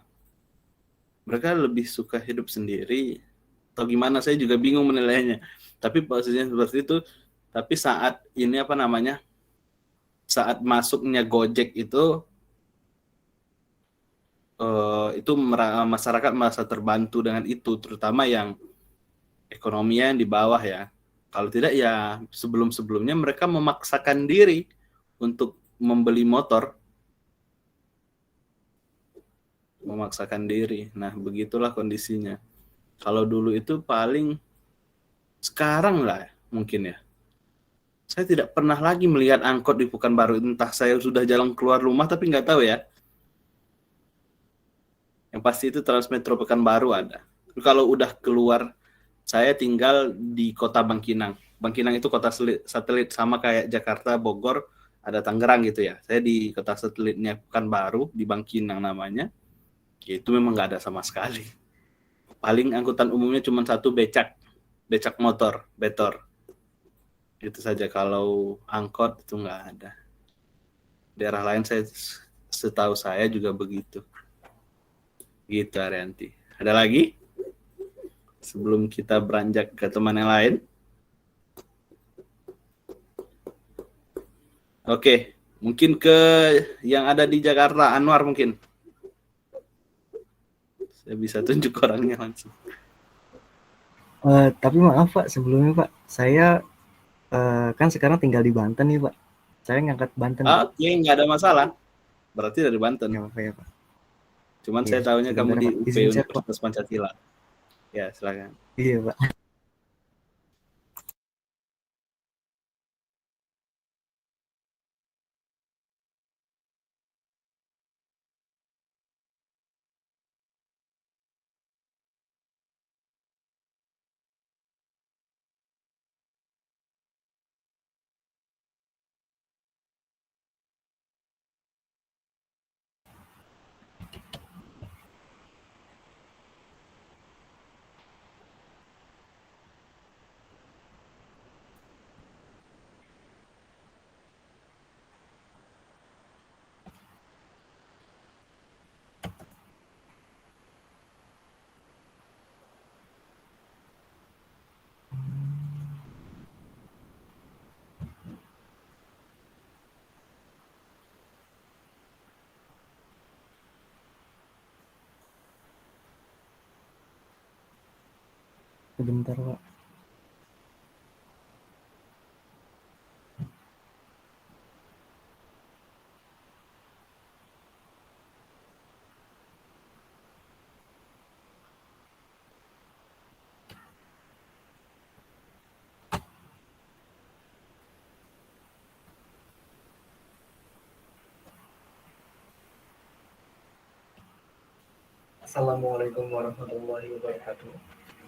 Mereka lebih suka hidup sendiri atau gimana, saya juga bingung menilainya. Tapi posisinya seperti itu. Tapi saat ini saat masuknya Gojek itu masyarakat merasa terbantu dengan itu, terutama yang ekonominya yang di bawah ya. Kalau tidak ya sebelum-sebelumnya mereka memaksakan diri untuk membeli motor. Memaksakan diri. Nah, begitulah kondisinya. Kalau dulu itu paling sekarang lah mungkin ya. Saya tidak pernah lagi melihat angkot di Pekanbaru. Entah saya sudah jalan keluar rumah tapi nggak tahu ya. Yang pasti itu Transmetro Pekanbaru ada. Kalau udah keluar, saya tinggal di kota Bangkinang. Bangkinang itu kota satelit sama kayak Jakarta, Bogor, ada Tangerang gitu ya. Saya di kota satelitnya Pekanbaru, di Bangkinang namanya. Itu memang nggak ada sama sekali. Paling angkutan umumnya cuma satu, becak motor, betor. Itu saja. Kalau angkot itu nggak ada. Daerah lain setahu saya juga begitu. Gitu Arianti. Ada lagi? Sebelum kita beranjak ke teman yang lain. Oke, mungkin ke yang ada di Jakarta, Anwar mungkin. Saya bisa tunjuk orangnya langsung. Tapi maaf Pak, sebelumnya Pak, saya kan sekarang tinggal di Banten nih Pak. Saya ngangkat Banten. Oke, nggak ada masalah. Berarti dari Banten. Nggak apa-apa ya Pak. Cuman Iya, saya tahunya kamu di UP izin saya, Pak. Universitas Pancasila. Ya, silakan. Iya Pak. sebentar Pak. Assalamualaikum warahmatullahi wabarakatuh.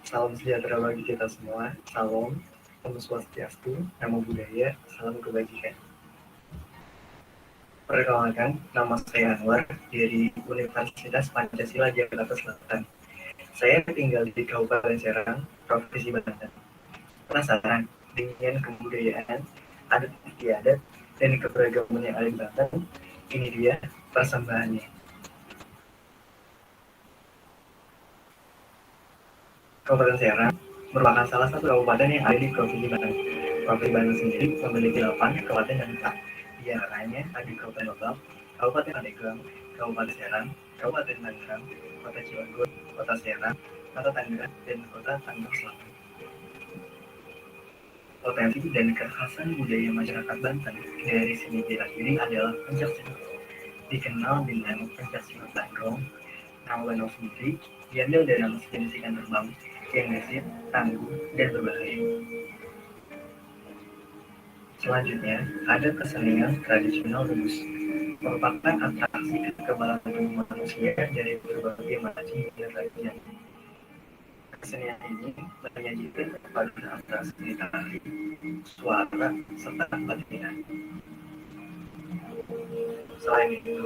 Salam sejahtera bagi kita semua. Salam, Om Swastiastu, Namo Buddhaya, salam kebajikan. Perkenalkan, nama saya Anwar dari Universitas Pancasila Jakarta Selatan. Saya tinggal di Kabupaten Serang, Provinsi Banten. Penasaran dengan kebudayaan, adat istiadat, dan keberagaman yang ada di Banten? Ini dia persembahannya. Kabupaten Serang merupakan salah satu kabupaten yang ada di Provinsi Banten. Provinsi Banten sendiri memiliki 8 kabupaten dan kota. Di antaranya ada Kabupaten Lebak, Kabupaten Pandeglang, Kabupaten Serang, Kabupaten Tangerang, Kota Cilegon, Kota Serang, Kota Tangerang, dan Kota Tangerang Selatan. Potensi dan kekhasan budaya masyarakat Banten dari seni silat ini adalah pencaksilat. Dikenal dengan pencaksilat Bandrong, nama Bandrong sendiri diambil dari nama sejenis ikan terbang yang gesit, tangguh, dan berbahaya. Selanjutnya, ada kesenian tradisional rebus, merupakan atraksi kekebalan tubuh manusia dari berbagai macam derajat. Kesenian ini menyajikan kepada atraksi tari, suara, serta pelatihan. Selain itu,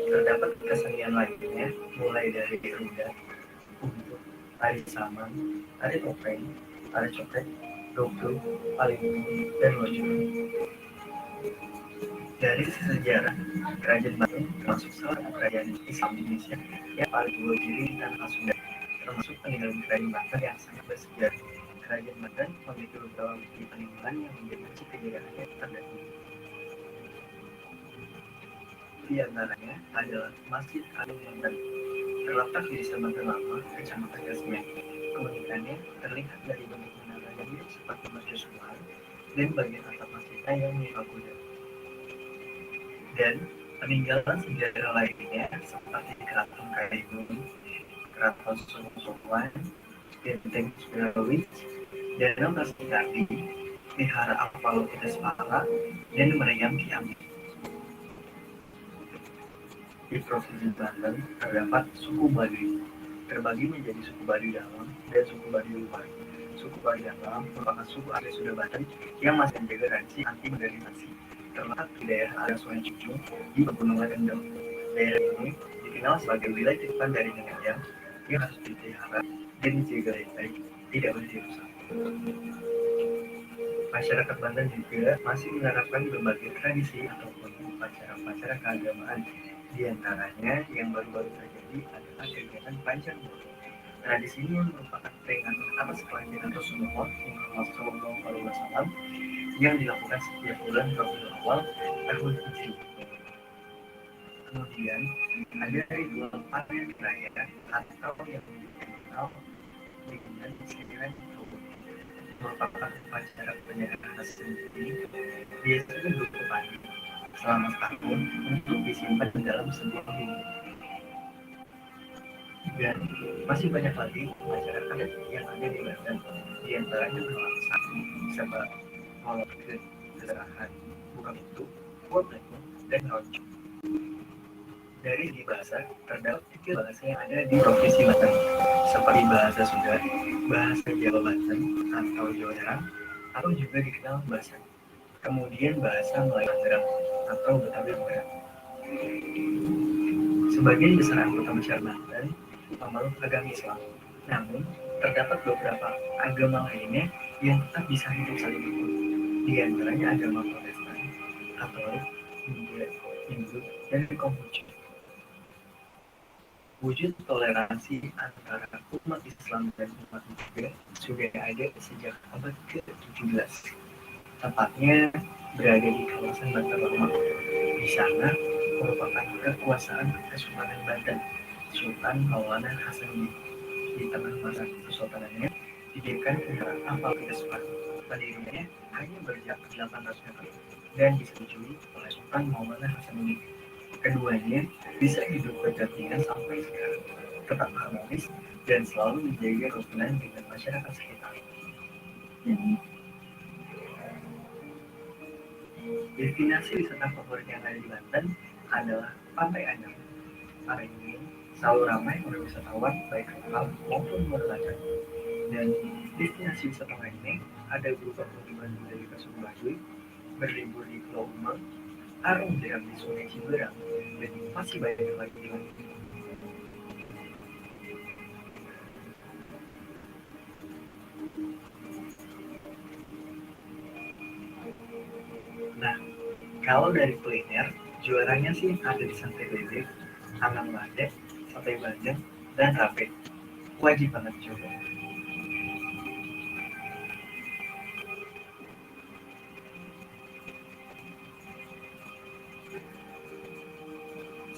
terdapat kesenian lainnya, mulai dari rudat, untuk tari saman, tari topeng, tari copet, dogel, paling, dan lojong. Dari sisi sejarah, Kerajaan Banten termasuk salah satu kerajaan Islam di Indonesia yang paling berdiri di tanah Sunda, termasuk peninggalan Kerajaan Banten yang sangat bersejarah. Kerajaan Banten memiliki beberapa bukti peninggalan yang menjadi kunci kejayaannya terdahulu. Di antaranya adalah Masjid Agung Banten, terletak di Desa Banten Lama, Kecamatan Kesmen. Keunikannya terlihat dari bentuk menaranya mirip seperti mercusuar dan bagian atap masjidnya yang mirip kuda. Dan peninggalan sejarah lainnya seperti Keraton Kaigun, Keraton Songsowan, Benteng Surawis, Danau Tasik, Vihara Avalokitesvara, dan Meriam Kiamis. Di Provinsi Banten terdapat suku Baduy, terbagi menjadi suku Baduy dalam dan suku Baduy luar. Suku Baduy dalam merupakan suku asli Sunda Banten yang masih menjaga tradisi anti modernisasi, terletak di daerah aliran Sungai Cicung di Pegunungan Kendeng. Daerah ini dikenal sebagai wilayah titipan dari nenek moyang yang harus dipelihara dan dijaga baik-baik, tidak boleh dirusak. Masyarakat Banten juga masih menerapkan berbagai tradisi ataupun upacara-upacara keagamaan. Di antaranya yang baru-baru terjadi adalah kegiatan Panjang Bumi. Tradisi ini merupakan peringatan atas kelahiran Rasulullah Shallallahu Alaihi Wasallam yang dilakukan setiap bulan Rabiul Awal tahun Hijri. Kemudian ada ritual panen raya atau yang dikenal dengan istilah itu merupakan upacara penyerahan hasil bumi, biasanya berupa padi selama setahun untuk disimpan dalam sebuah bumi. Dan masih banyak lagi upacara adat yang ada di Banten, di antaranya menolak sapi, sebab menolak keserahan, buka pintu, buat dan roncong. Dari segi bahasa, terdapat 3 bahasa yang ada di Provinsi Banten, seperti bahasa Sunda, bahasa Jawa Banten atau Jawa Serang, atau juga dikenal bahasa. Kemudian bahasa Melayu Tangerang atau Betawi Tangerang. Sebagian besar anggota masyarakat Banten memeluk agama Islam, namun terdapat beberapa agama lainnya yang tetap bisa hidup saling rukun. Di antaranya agama Protestan, Katolik, Hindu, dan Konghucu. Wujud toleransi antara umat Islam dan umat Buddha sudah ada sejak abad ke-17. Tepatnya berada di kawasan Banten Lama. Di sana merupakan kekuasaan Kesultanan Banten, Sultan Maulana Hasanuddin. Di tengah masa kesultanannya Pikirkan kendaraan apa kita suka. Pendiriannya hanya berjarak 800 meter dan disetujui oleh Sultan Muhammad Hasanuddin. Keduanya bisa hidup berdampingan sampai sekarang, tetap harmonis dan selalu menjaga kerukunan dengan masyarakat sekitar. Destinasi wisata favorit yang ada di Banten adalah Pantai Anyar. Area ini selalu ramai oleh wisatawan baik lokal maupun mancanegara. Dan destinasi wisata lainnya ada berupa kunjungan budaya ke Suku Baduy, berlibur di Pulau Umang, arung jeram di Sungai Ciberang, dan masih banyak lagi. Nah, kalau dari kuliner, juaranya sih ada di Sate Bebek, Anam Lade, Sate Bandeng, dan Rape. Wajib banget coba.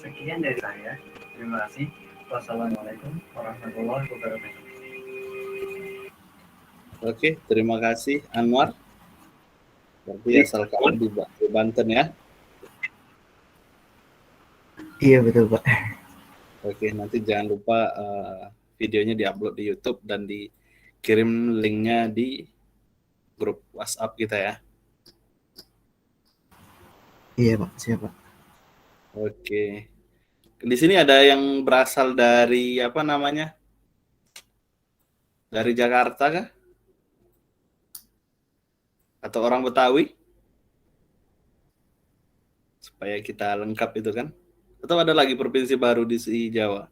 Sekian dari saya. Terima kasih. Wassalamualaikum warahmatullahi wabarakatuh. Oke, terima kasih Anwar. Berarti asal kamu di Banten ya. Iya betul Pak. Oke, nanti jangan lupa videonya diupload di YouTube dan dikirim linknya di grup WhatsApp kita ya. Iya Pak, siap Pak. Oke. Di sini ada yang berasal dari apa namanya? Dari Jakarta kah? Atau orang Betawi? Supaya kita lengkap itu kan. Atau ada lagi provinsi baru di Jawa?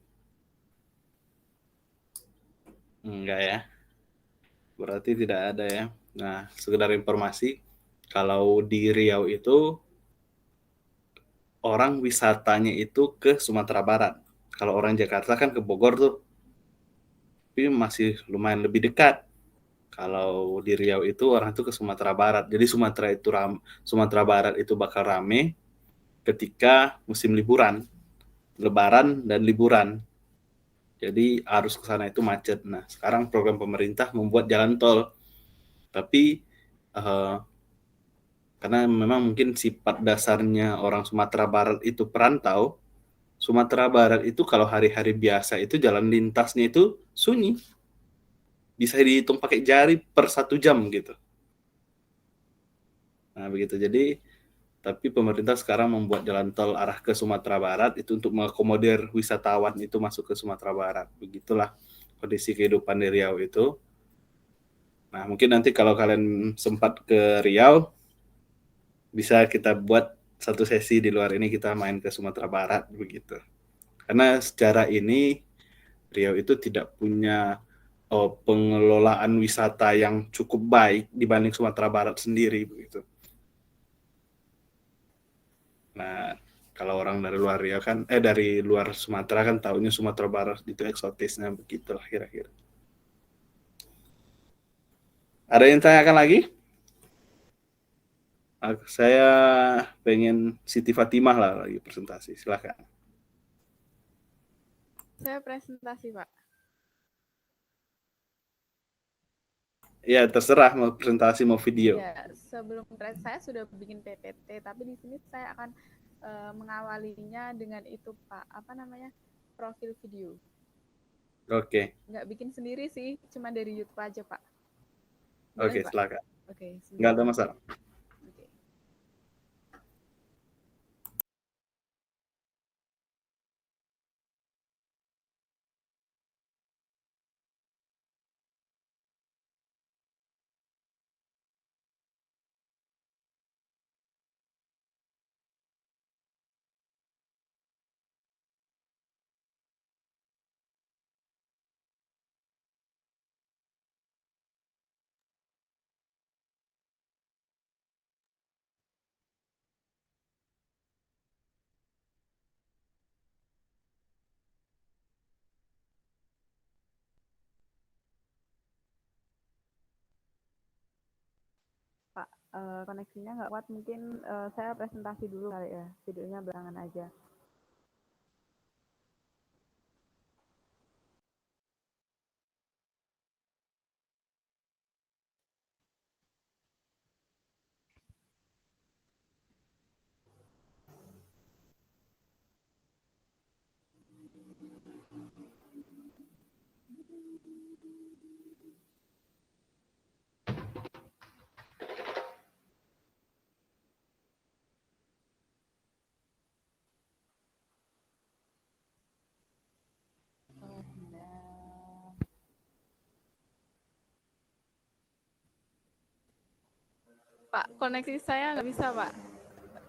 Enggak ya. Berarti tidak ada ya. Nah, sekedar informasi, kalau di Riau itu orang wisatanya itu ke Sumatera Barat. Kalau orang Jakarta kan ke Bogor tuh. Tapi masih lumayan lebih dekat. Kalau di Riau itu orang itu ke Sumatera Barat. Jadi Sumatera Barat itu bakal rame ketika musim liburan, Lebaran dan liburan. Jadi arus ke sana itu macet. Nah, sekarang program pemerintah membuat jalan tol. Tapi karena memang mungkin sifat dasarnya orang Sumatera Barat itu perantau, Sumatera Barat itu kalau hari-hari biasa itu jalan lintasnya itu sunyi. Bisa dihitung pakai jari per 1 jam gitu. Nah, begitu. Jadi, tapi pemerintah sekarang membuat jalan tol arah ke Sumatera Barat itu untuk mengakomodir wisatawan itu masuk ke Sumatera Barat. Begitulah kondisi kehidupan di Riau itu. Nah, mungkin nanti kalau kalian sempat ke Riau, bisa kita buat satu sesi di luar ini kita main ke Sumatera Barat begitu. Karena secara ini Riau itu tidak punya pengelolaan wisata yang cukup baik dibanding Sumatera Barat sendiri begitu. Nah, kalau orang dari luar Riau kan dari luar Sumatera kan taunya Sumatera Barat itu eksotisnya begitulah kira-kira. Ada yang tanyakan lagi? Saya pengen Siti Fatimah lah lagi presentasi, silakan. Saya presentasi, Pak. Ya, terserah mau presentasi mau video. Ya, sebelum saya sudah bikin PPT, tapi di sini saya akan mengawalinya dengan itu, Pak. Apa namanya? Profil video. Oke. Nggak bikin sendiri sih, cuma dari YouTube aja, Pak. Boleh, Oke, Pak? silakan. Oke, Nggak ada masalah. Oke. Pak, koneksinya nggak kuat, mungkin saya presentasi dulu kali ya, videonya belakangan aja. Pak, koneksi saya nggak bisa, Pak.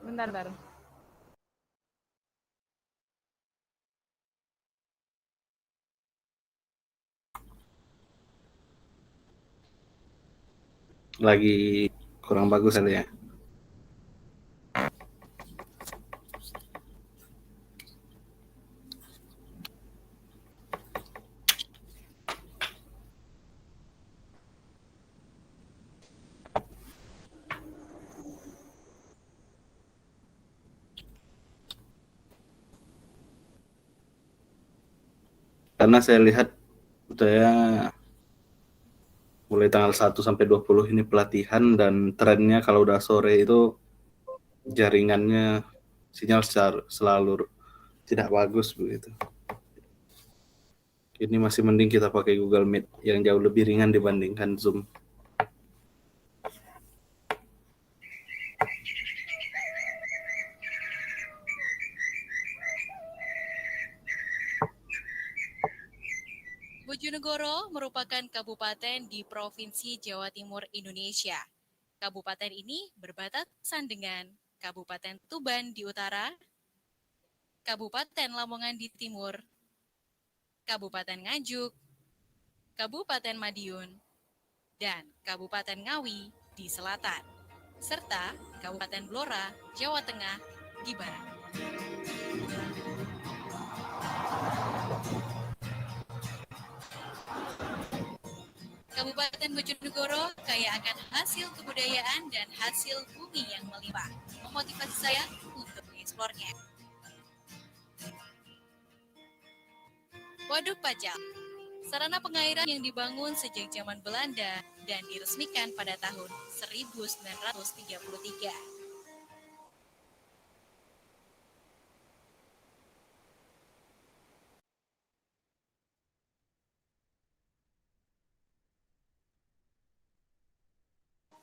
Bentar. Lagi kurang bagus kali ya. Karena saya lihat saya mulai tanggal 1 sampai 20 ini pelatihan, dan trennya kalau udah sore itu jaringannya sinyal selalu tidak bagus begitu. Ini masih mending kita pakai Google Meet yang jauh lebih ringan dibandingkan Zoom. Bojonegoro merupakan kabupaten di Provinsi Jawa Timur, Indonesia. Kabupaten ini berbatasan dengan Kabupaten Tuban di utara, Kabupaten Lamongan di timur, Kabupaten Nganjuk, Kabupaten Madiun, dan Kabupaten Ngawi di selatan, serta Kabupaten Blora, Jawa Tengah di barat. Kabupaten Bojonegoro kaya akan hasil kebudayaan dan hasil bumi yang melimpah. Memotivasi saya untuk mengeksplornya. Waduk Pacal, sarana pengairan yang dibangun sejak zaman Belanda dan diresmikan pada tahun 1933.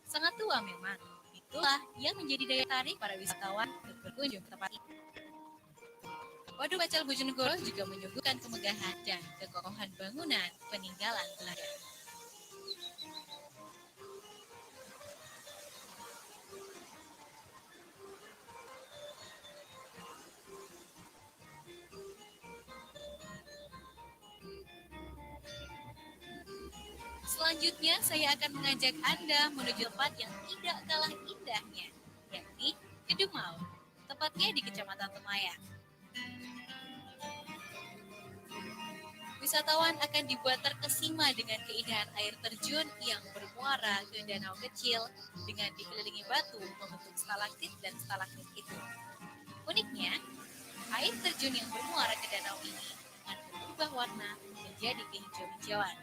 Sangat tua memang. Itulah yang menjadi daya tarik para wisatawan untuk berkunjung ke tempat ini. Waduk Pacel Bojonegoro juga menyuguhkan kemegahan dan kekokohan bangunan peninggalan Belanda. Selanjutnya, saya akan mengajak Anda menuju tempat yang tidak kalah indahnya, yakni Kedung Maur, tepatnya di Kecamatan Temayang. Wisatawan akan dibuat terkesima dengan keindahan air terjun yang bermuara ke danau kecil dengan dikelilingi batu membentuk stalaktit dan stalagmit itu. Uniknya, air terjun yang bermuara ke danau ini akan berubah warna menjadi kehijau-hijauan.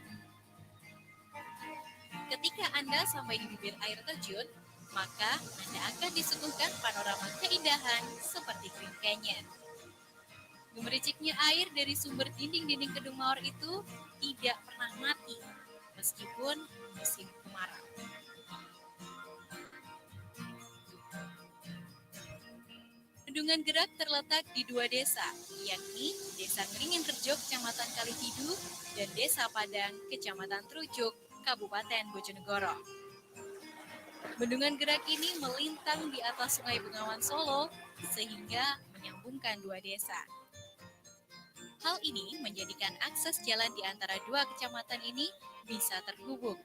Ketika Anda sampai di bibir air terjun, maka Anda akan disuguhkan panorama keindahan seperti Green Canyon. Gemericiknya air dari sumber dinding-dinding Kedung Maur itu tidak pernah mati, meskipun musim kemarau. Bendungan Gerak terletak di dua desa, yakni Desa Ngeringin Rejo, Kecamatan Kalitidu, dan Desa Padang, Kecamatan Trucuk, Kabupaten Bojonegoro. Bendungan Gerak ini melintang di atas Sungai Bengawan Solo sehingga menyambungkan dua desa. Hal ini menjadikan akses jalan di antara dua kecamatan ini bisa terhubung,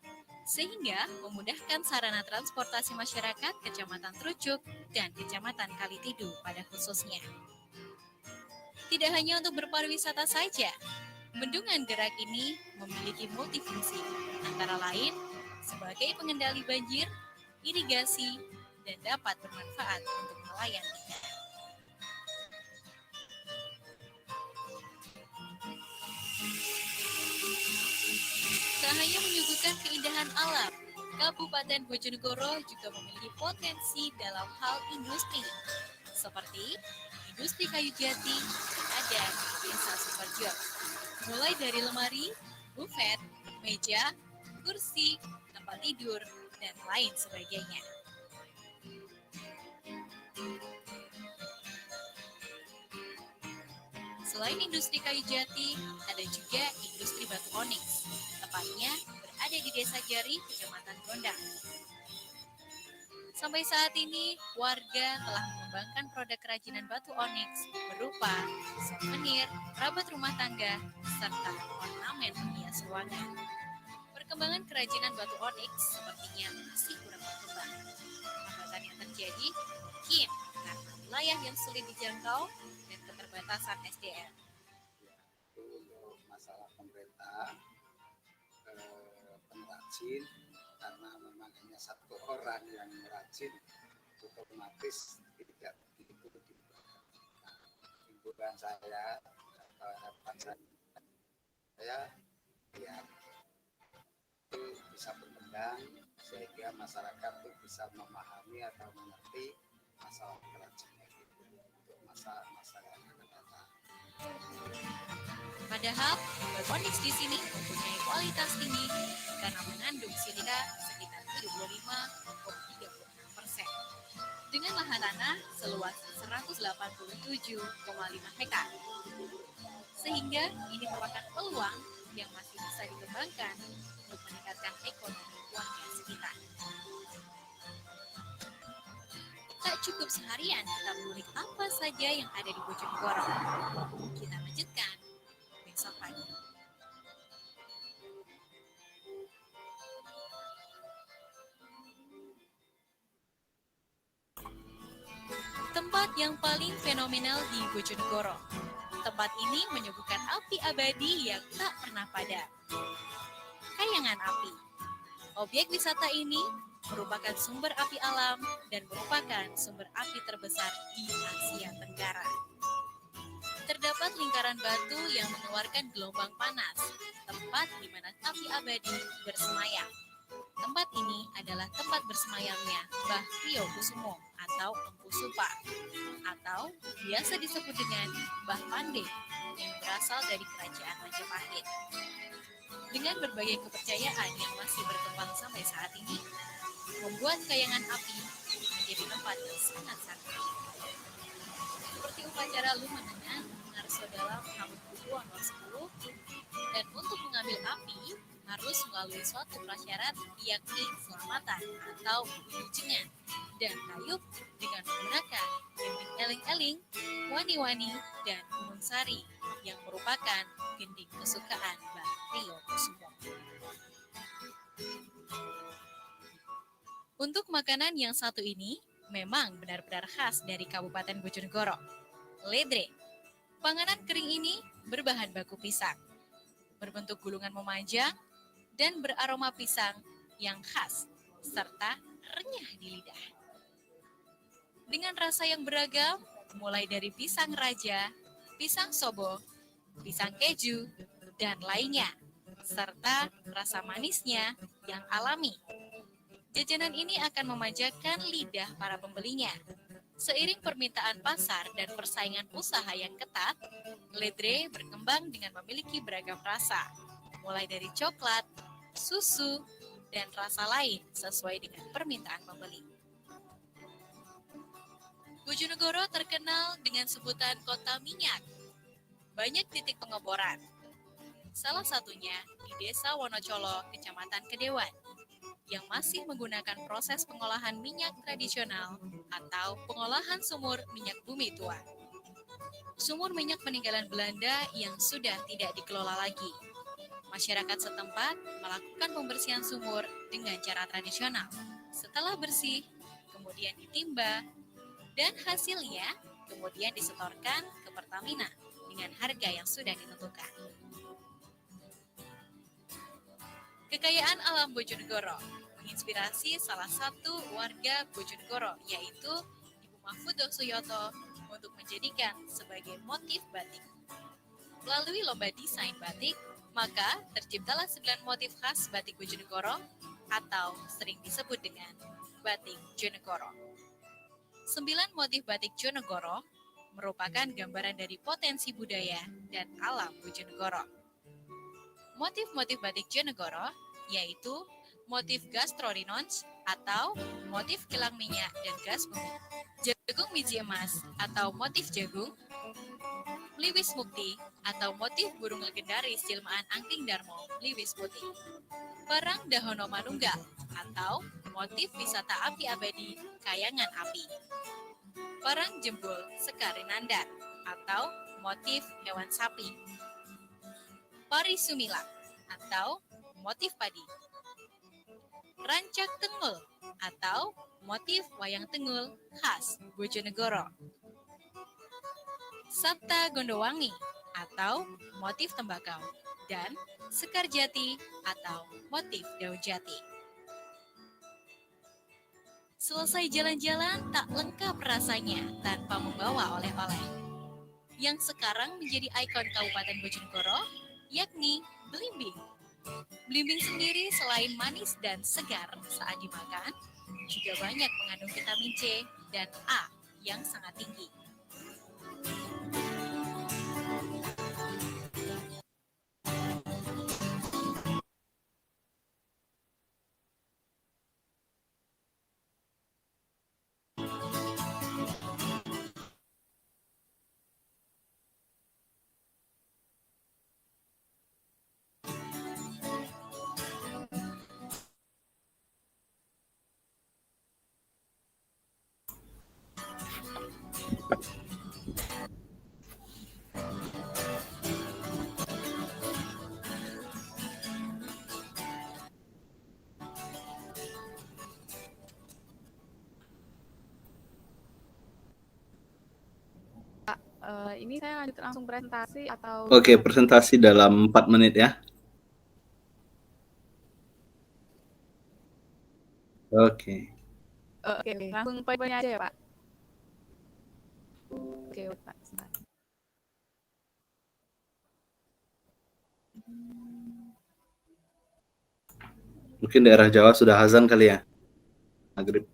sehingga memudahkan sarana transportasi masyarakat Kecamatan Trucuk dan Kecamatan Kalitidu pada khususnya. Tidak hanya untuk berpariwisata saja, Bendungan Gerak ini memiliki multifungsi, antara lain sebagai pengendali banjir, irigasi, dan dapat bermanfaat untuk nelayan ikan. Tak hanya menyuguhkan keindahan alam, Kabupaten Bojonegoro juga memiliki potensi dalam hal industri, seperti industri kayu jati yang ada di Desa desa Sukoharjo. Mulai dari lemari, buffet, meja, kursi, tempat tidur, dan lain sebagainya. Selain industri kayu jati, ada juga industri batu oniks. Tepatnya berada di Desa Jari, Kecamatan Gondang. Sampai saat ini, warga telah mengembangkan produk kerajinan batu oniks berupa souvenir, perabot rumah tangga, serta ornamen penghias ruangan. Perkembangan kerajinan batu oniks sepertinya masih kurang berkembang. Hambatan yang terjadi mungkin karena wilayah yang sulit dijangkau dan keterbatasan SDM. Untuk masalah pemerintah pengrajin, karena memang hanya satu orang yang merajin, otomatis tidak begitu dibutuhkan. Himbauan saya atau harapan saya ya itu bisa berkembang sehingga masyarakat itu bisa memahami atau mengerti masalah kerajinan itu untuk masa yang akan datang. Padahal batu oniks di sini mempunyai kualitas tinggi karena mengandung silika sekitar 75,36%. Dengan lahan tanah seluas 187,5 hektar. Sehingga ini merupakan peluang yang masih bisa dikembangkan untuk meningkatkan ekonomi warga sekitar. Tak cukup seharian kita mengulik apa saja yang ada di Bojonegoro. Kita lanjutkan besok pagi. Tempat yang paling fenomenal di Bojonegoro. Tempat ini menyuguhkan api abadi yang tak pernah padam. Kayangan api. Objek wisata ini merupakan sumber api alam dan merupakan sumber api terbesar di Asia Tenggara. Terdapat lingkaran batu yang mengeluarkan gelombang panas, tempat di mana api abadi bersemayam. Tempat ini adalah tempat bersemayamnya Mbah Priyo Kusumo atau Empu Supa, atau biasa disebut dengan Mbah Pandey yang berasal dari Kerajaan Majapahit. Dengan berbagai kepercayaan yang masih berkembang sampai saat ini, membuat kayangan api menjadi tempat yang sangat sakti. Seperti upacara lumanengan Ngarso dalam Hamengkubuwono X dan untuk mengambil api harus melalui suatu prasyarat yakni selamatan atau wilujengan dan kayup dengan menggunakan gending eling-eling, wani-wani, dan gunung sari yang merupakan gending kesukaan Mbah Priyo Kusumo. Untuk makanan yang satu ini memang benar-benar khas dari Kabupaten Bojonegoro. Ledre. Panganan kering ini berbahan baku pisang, berbentuk gulungan memanjang, dan beraroma pisang yang khas, serta renyah di lidah. Dengan rasa yang beragam, mulai dari pisang raja, pisang sobo, pisang keju, dan lainnya, serta rasa manisnya yang alami. Jajanan ini akan memanjakan lidah para pembelinya. Seiring permintaan pasar dan persaingan usaha yang ketat, ledre berkembang dengan memiliki beragam rasa, mulai dari coklat, susu, dan rasa lain sesuai dengan permintaan pembeli. Bojonegoro terkenal dengan sebutan kota minyak. Banyak titik pengeboran. Salah satunya di Desa Wonocolo, Kecamatan Kedewan, yang masih menggunakan proses pengolahan minyak tradisional atau pengolahan sumur minyak bumi tua. Sumur minyak peninggalan Belanda yang sudah tidak dikelola lagi. Masyarakat setempat melakukan pembersihan sumur dengan cara tradisional. Setelah bersih, kemudian ditimba, dan hasilnya kemudian disetorkan ke Pertamina dengan harga yang sudah ditentukan. Kekayaan alam Bojonegoro menginspirasi salah satu warga Bojonegoro, yaitu Ibu Mahfudoh Suyoto, untuk menjadikan sebagai motif batik. Melalui lomba desain batik, maka terciptalah 9 motif khas batik Bojonegoro atau sering disebut dengan batik Jonegoro. 9 motif batik Jonegoro merupakan gambaran dari potensi budaya dan alam Bojonegoro. Motif-motif batik Jonegoro yaitu motif gastrorinons atau motif kilang minyak dan gas bumi, jagung biji emas atau motif jagung, Liwis Mukti atau motif burung legendaris jelmaan Angking Darmo, Liwis Putih, Perang Dahono Manunggal atau motif wisata api abadi Kayangan Api, Perang Jembul Sekarinanda atau motif hewan sapi, Pari Sumilang atau motif padi, Rancak Tengul atau motif wayang tengul khas Bojonegoro, Sabta Gondowangi atau motif tembakau, dan Sekar Jati atau motif daun jati. Selesai jalan-jalan tak lengkap rasanya tanpa membawa oleh-oleh. Yang sekarang menjadi ikon Kabupaten Bojonegoro yakni belimbing. Belimbing sendiri selain manis dan segar saat dimakan, juga banyak mengandung vitamin C dan A yang sangat tinggi. Ini saya lanjut langsung presentasi atau Oke, presentasi dalam 4 menit ya. Oke. Oke, langsung poin-poinnya aja ya, Pak. Oke, Pak. Sebentar. Mungkin daerah Jawa sudah azan kali ya. Maghrib.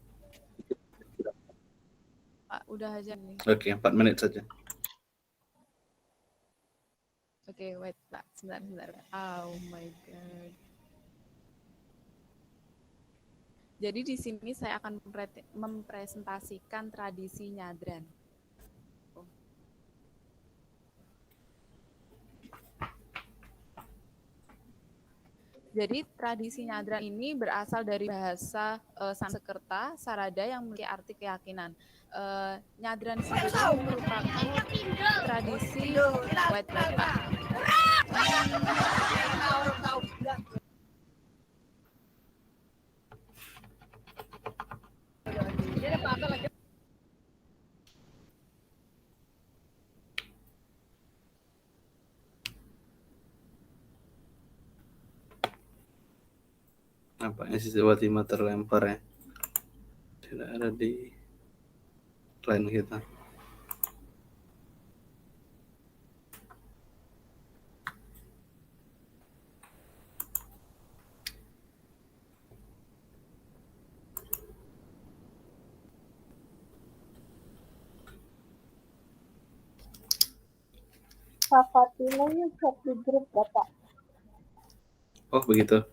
Pak, udah aja nih. Oke, 4 menit saja. Oke, wait, Pak. Sebentar. Oh my God. Jadi di sini saya akan mempresentasikan tradisi nyadran. Jadi tradisi nyadran ini berasal dari bahasa Sanskerta, Sarada yang memiliki arti keyakinan. Nyadran sendiri merupakan tradisi white Pak. Nampaknya sisi Fatimah terlempar ya. Tidak ada di line kita. Kak Fatimah chat di grup Bapak. Oh, begitu.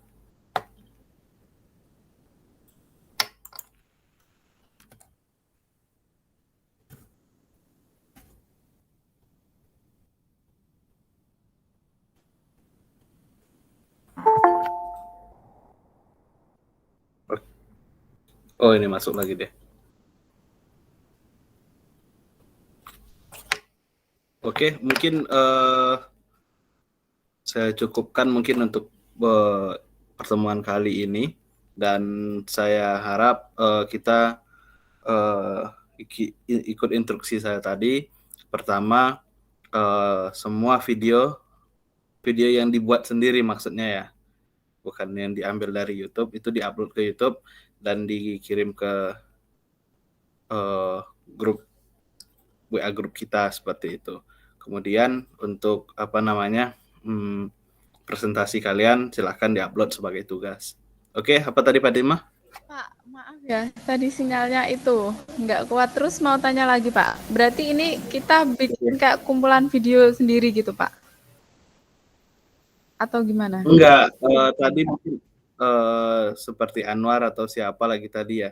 Oh, ini masuk lagi deh. Oke, mungkin saya cukupkan mungkin untuk pertemuan kali ini, dan saya harap kita ikut instruksi saya tadi. Pertama, semua video yang dibuat sendiri maksudnya ya, bukan yang diambil dari YouTube, itu diupload ke YouTube dan dikirim ke grup WA grup kita seperti itu. Kemudian untuk presentasi kalian silahkan diupload sebagai tugas. Oke, apa tadi Pak Dimah? Pak, Maaf ya, tadi sinyalnya itu nggak kuat, terus mau tanya lagi Pak. Berarti ini kita bikin kayak kumpulan video sendiri gitu Pak? Atau gimana? Enggak, tadi mungkin seperti Anwar atau siapa lagi tadi ya,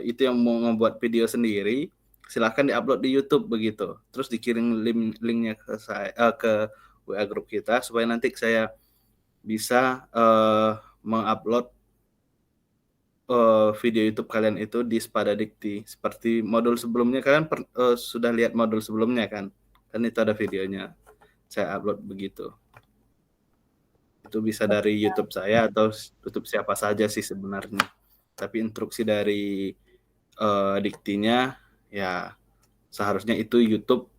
itu yang mau ngebuat video sendiri, silahkan diupload di YouTube begitu. Terus dikirim linknya ke saya, ke WA grup kita supaya nanti saya bisa mengupload video YouTube kalian itu di Spada Dikti. Seperti modul sebelumnya, kalian sudah lihat modul sebelumnya kan? Kan itu ada videonya. Saya upload begitu. Itu bisa dari YouTube saya atau YouTube siapa saja sih sebenarnya. Tapi instruksi dari Diktinya ya seharusnya itu YouTube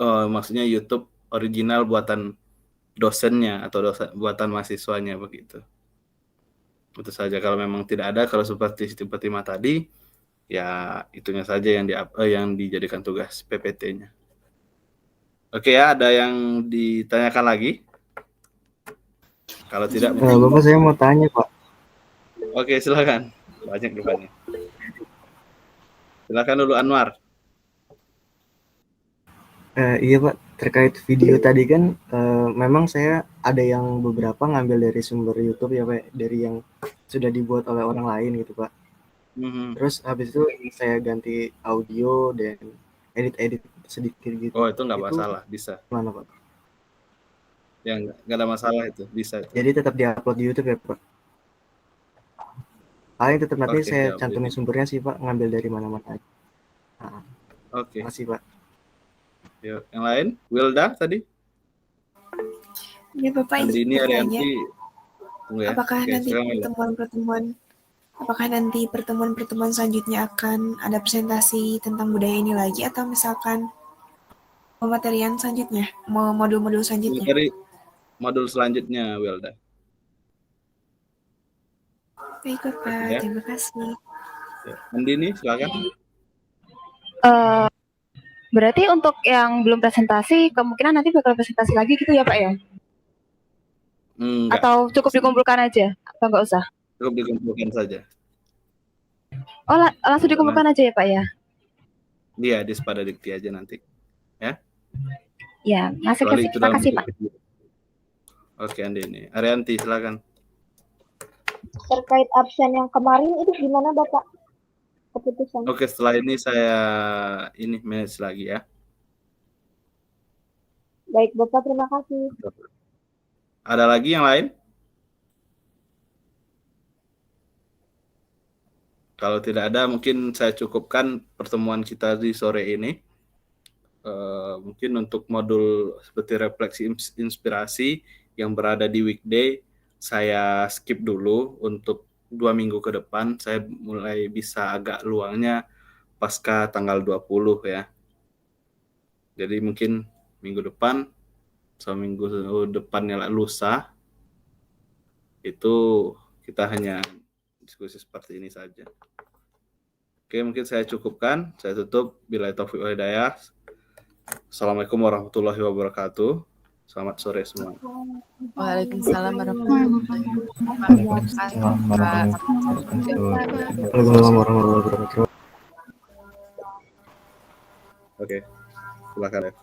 maksudnya YouTube original buatan dosennya atau buatan mahasiswanya begitu. Itu saja. Kalau memang tidak ada, kalau seperti Timah tadi ya itunya saja yang dijadikan tugas PPT-nya. Oke ya, ada yang ditanyakan lagi? Kalau tidak, Bapak saya mau tanya Pak. Oke, silakan. Banyak rupanya. Silakan dulu Anwar. Iya Pak, terkait video tadi kan memang saya ada yang beberapa ngambil dari sumber YouTube ya Pak, dari yang sudah dibuat oleh orang lain gitu Pak. Terus habis itu saya ganti audio dan edit sedikit gitu. Oh, itu nggak masalah, bisa. Mana Pak? Ya nggak ada masalah itu, bisa. Jadi tetap diupload di YouTube ya Pak? Paling tetap nanti Oke, saya siap. cantumin sumbernya sih Pak, ngambil dari mana-mana aja. Oke. Makasih Pak. Yuk, yang lain? Wilda tadi? Ya Bapak, Andini, izin bertanya. Arianti. Tunggu ya. Apakah Oke, nanti silakan, Wilda. pertemuan selanjutnya akan ada presentasi tentang budaya ini lagi, atau misalkan pematerian selanjutnya, modul-modul selanjutnya? Dari modul selanjutnya, Wilda. Baik Bapak, Ya. terima kasih. Ya. Andini, silakan. Berarti untuk yang belum presentasi, kemungkinan nanti bakal presentasi lagi gitu ya Pak ya? Enggak. Atau cukup dikumpulkan aja? Atau nggak usah? Cukup dikumpulkan saja. Oh, langsung dikumpulkan aja ya Pak ya? Dia di Spada Dikti aja nanti. Ya. Ya, Kecuali itu terima dalam kasih Pak. video. Oke, Andini. Arianti, silakan. Terkait absen yang kemarin itu gimana Bapak keputusan? Oke, setelah ini saya manage lagi ya. Baik Bapak, terima kasih. Ada lagi yang lain? Kalau tidak ada, mungkin saya cukupkan pertemuan kita di sore ini. Mungkin untuk modul seperti refleksi inspirasi yang berada di weekday, saya skip dulu untuk 2 minggu ke depan. Saya mulai bisa agak luangnya pasca tanggal 20 ya. Jadi mungkin minggu depan, minggu depannya lusa, itu kita hanya diskusi seperti ini saja. Oke, mungkin saya cukupkan. Saya tutup. Billahi taufiq wal hidayah. Assalamualaikum warahmatullahi wabarakatuh. Selamat sore semua. Waalaikumsalam warahmatullahi wabarakatuh. Waalaikumsalam warahmatullahi wabarakatuh. Oke, silakan ya.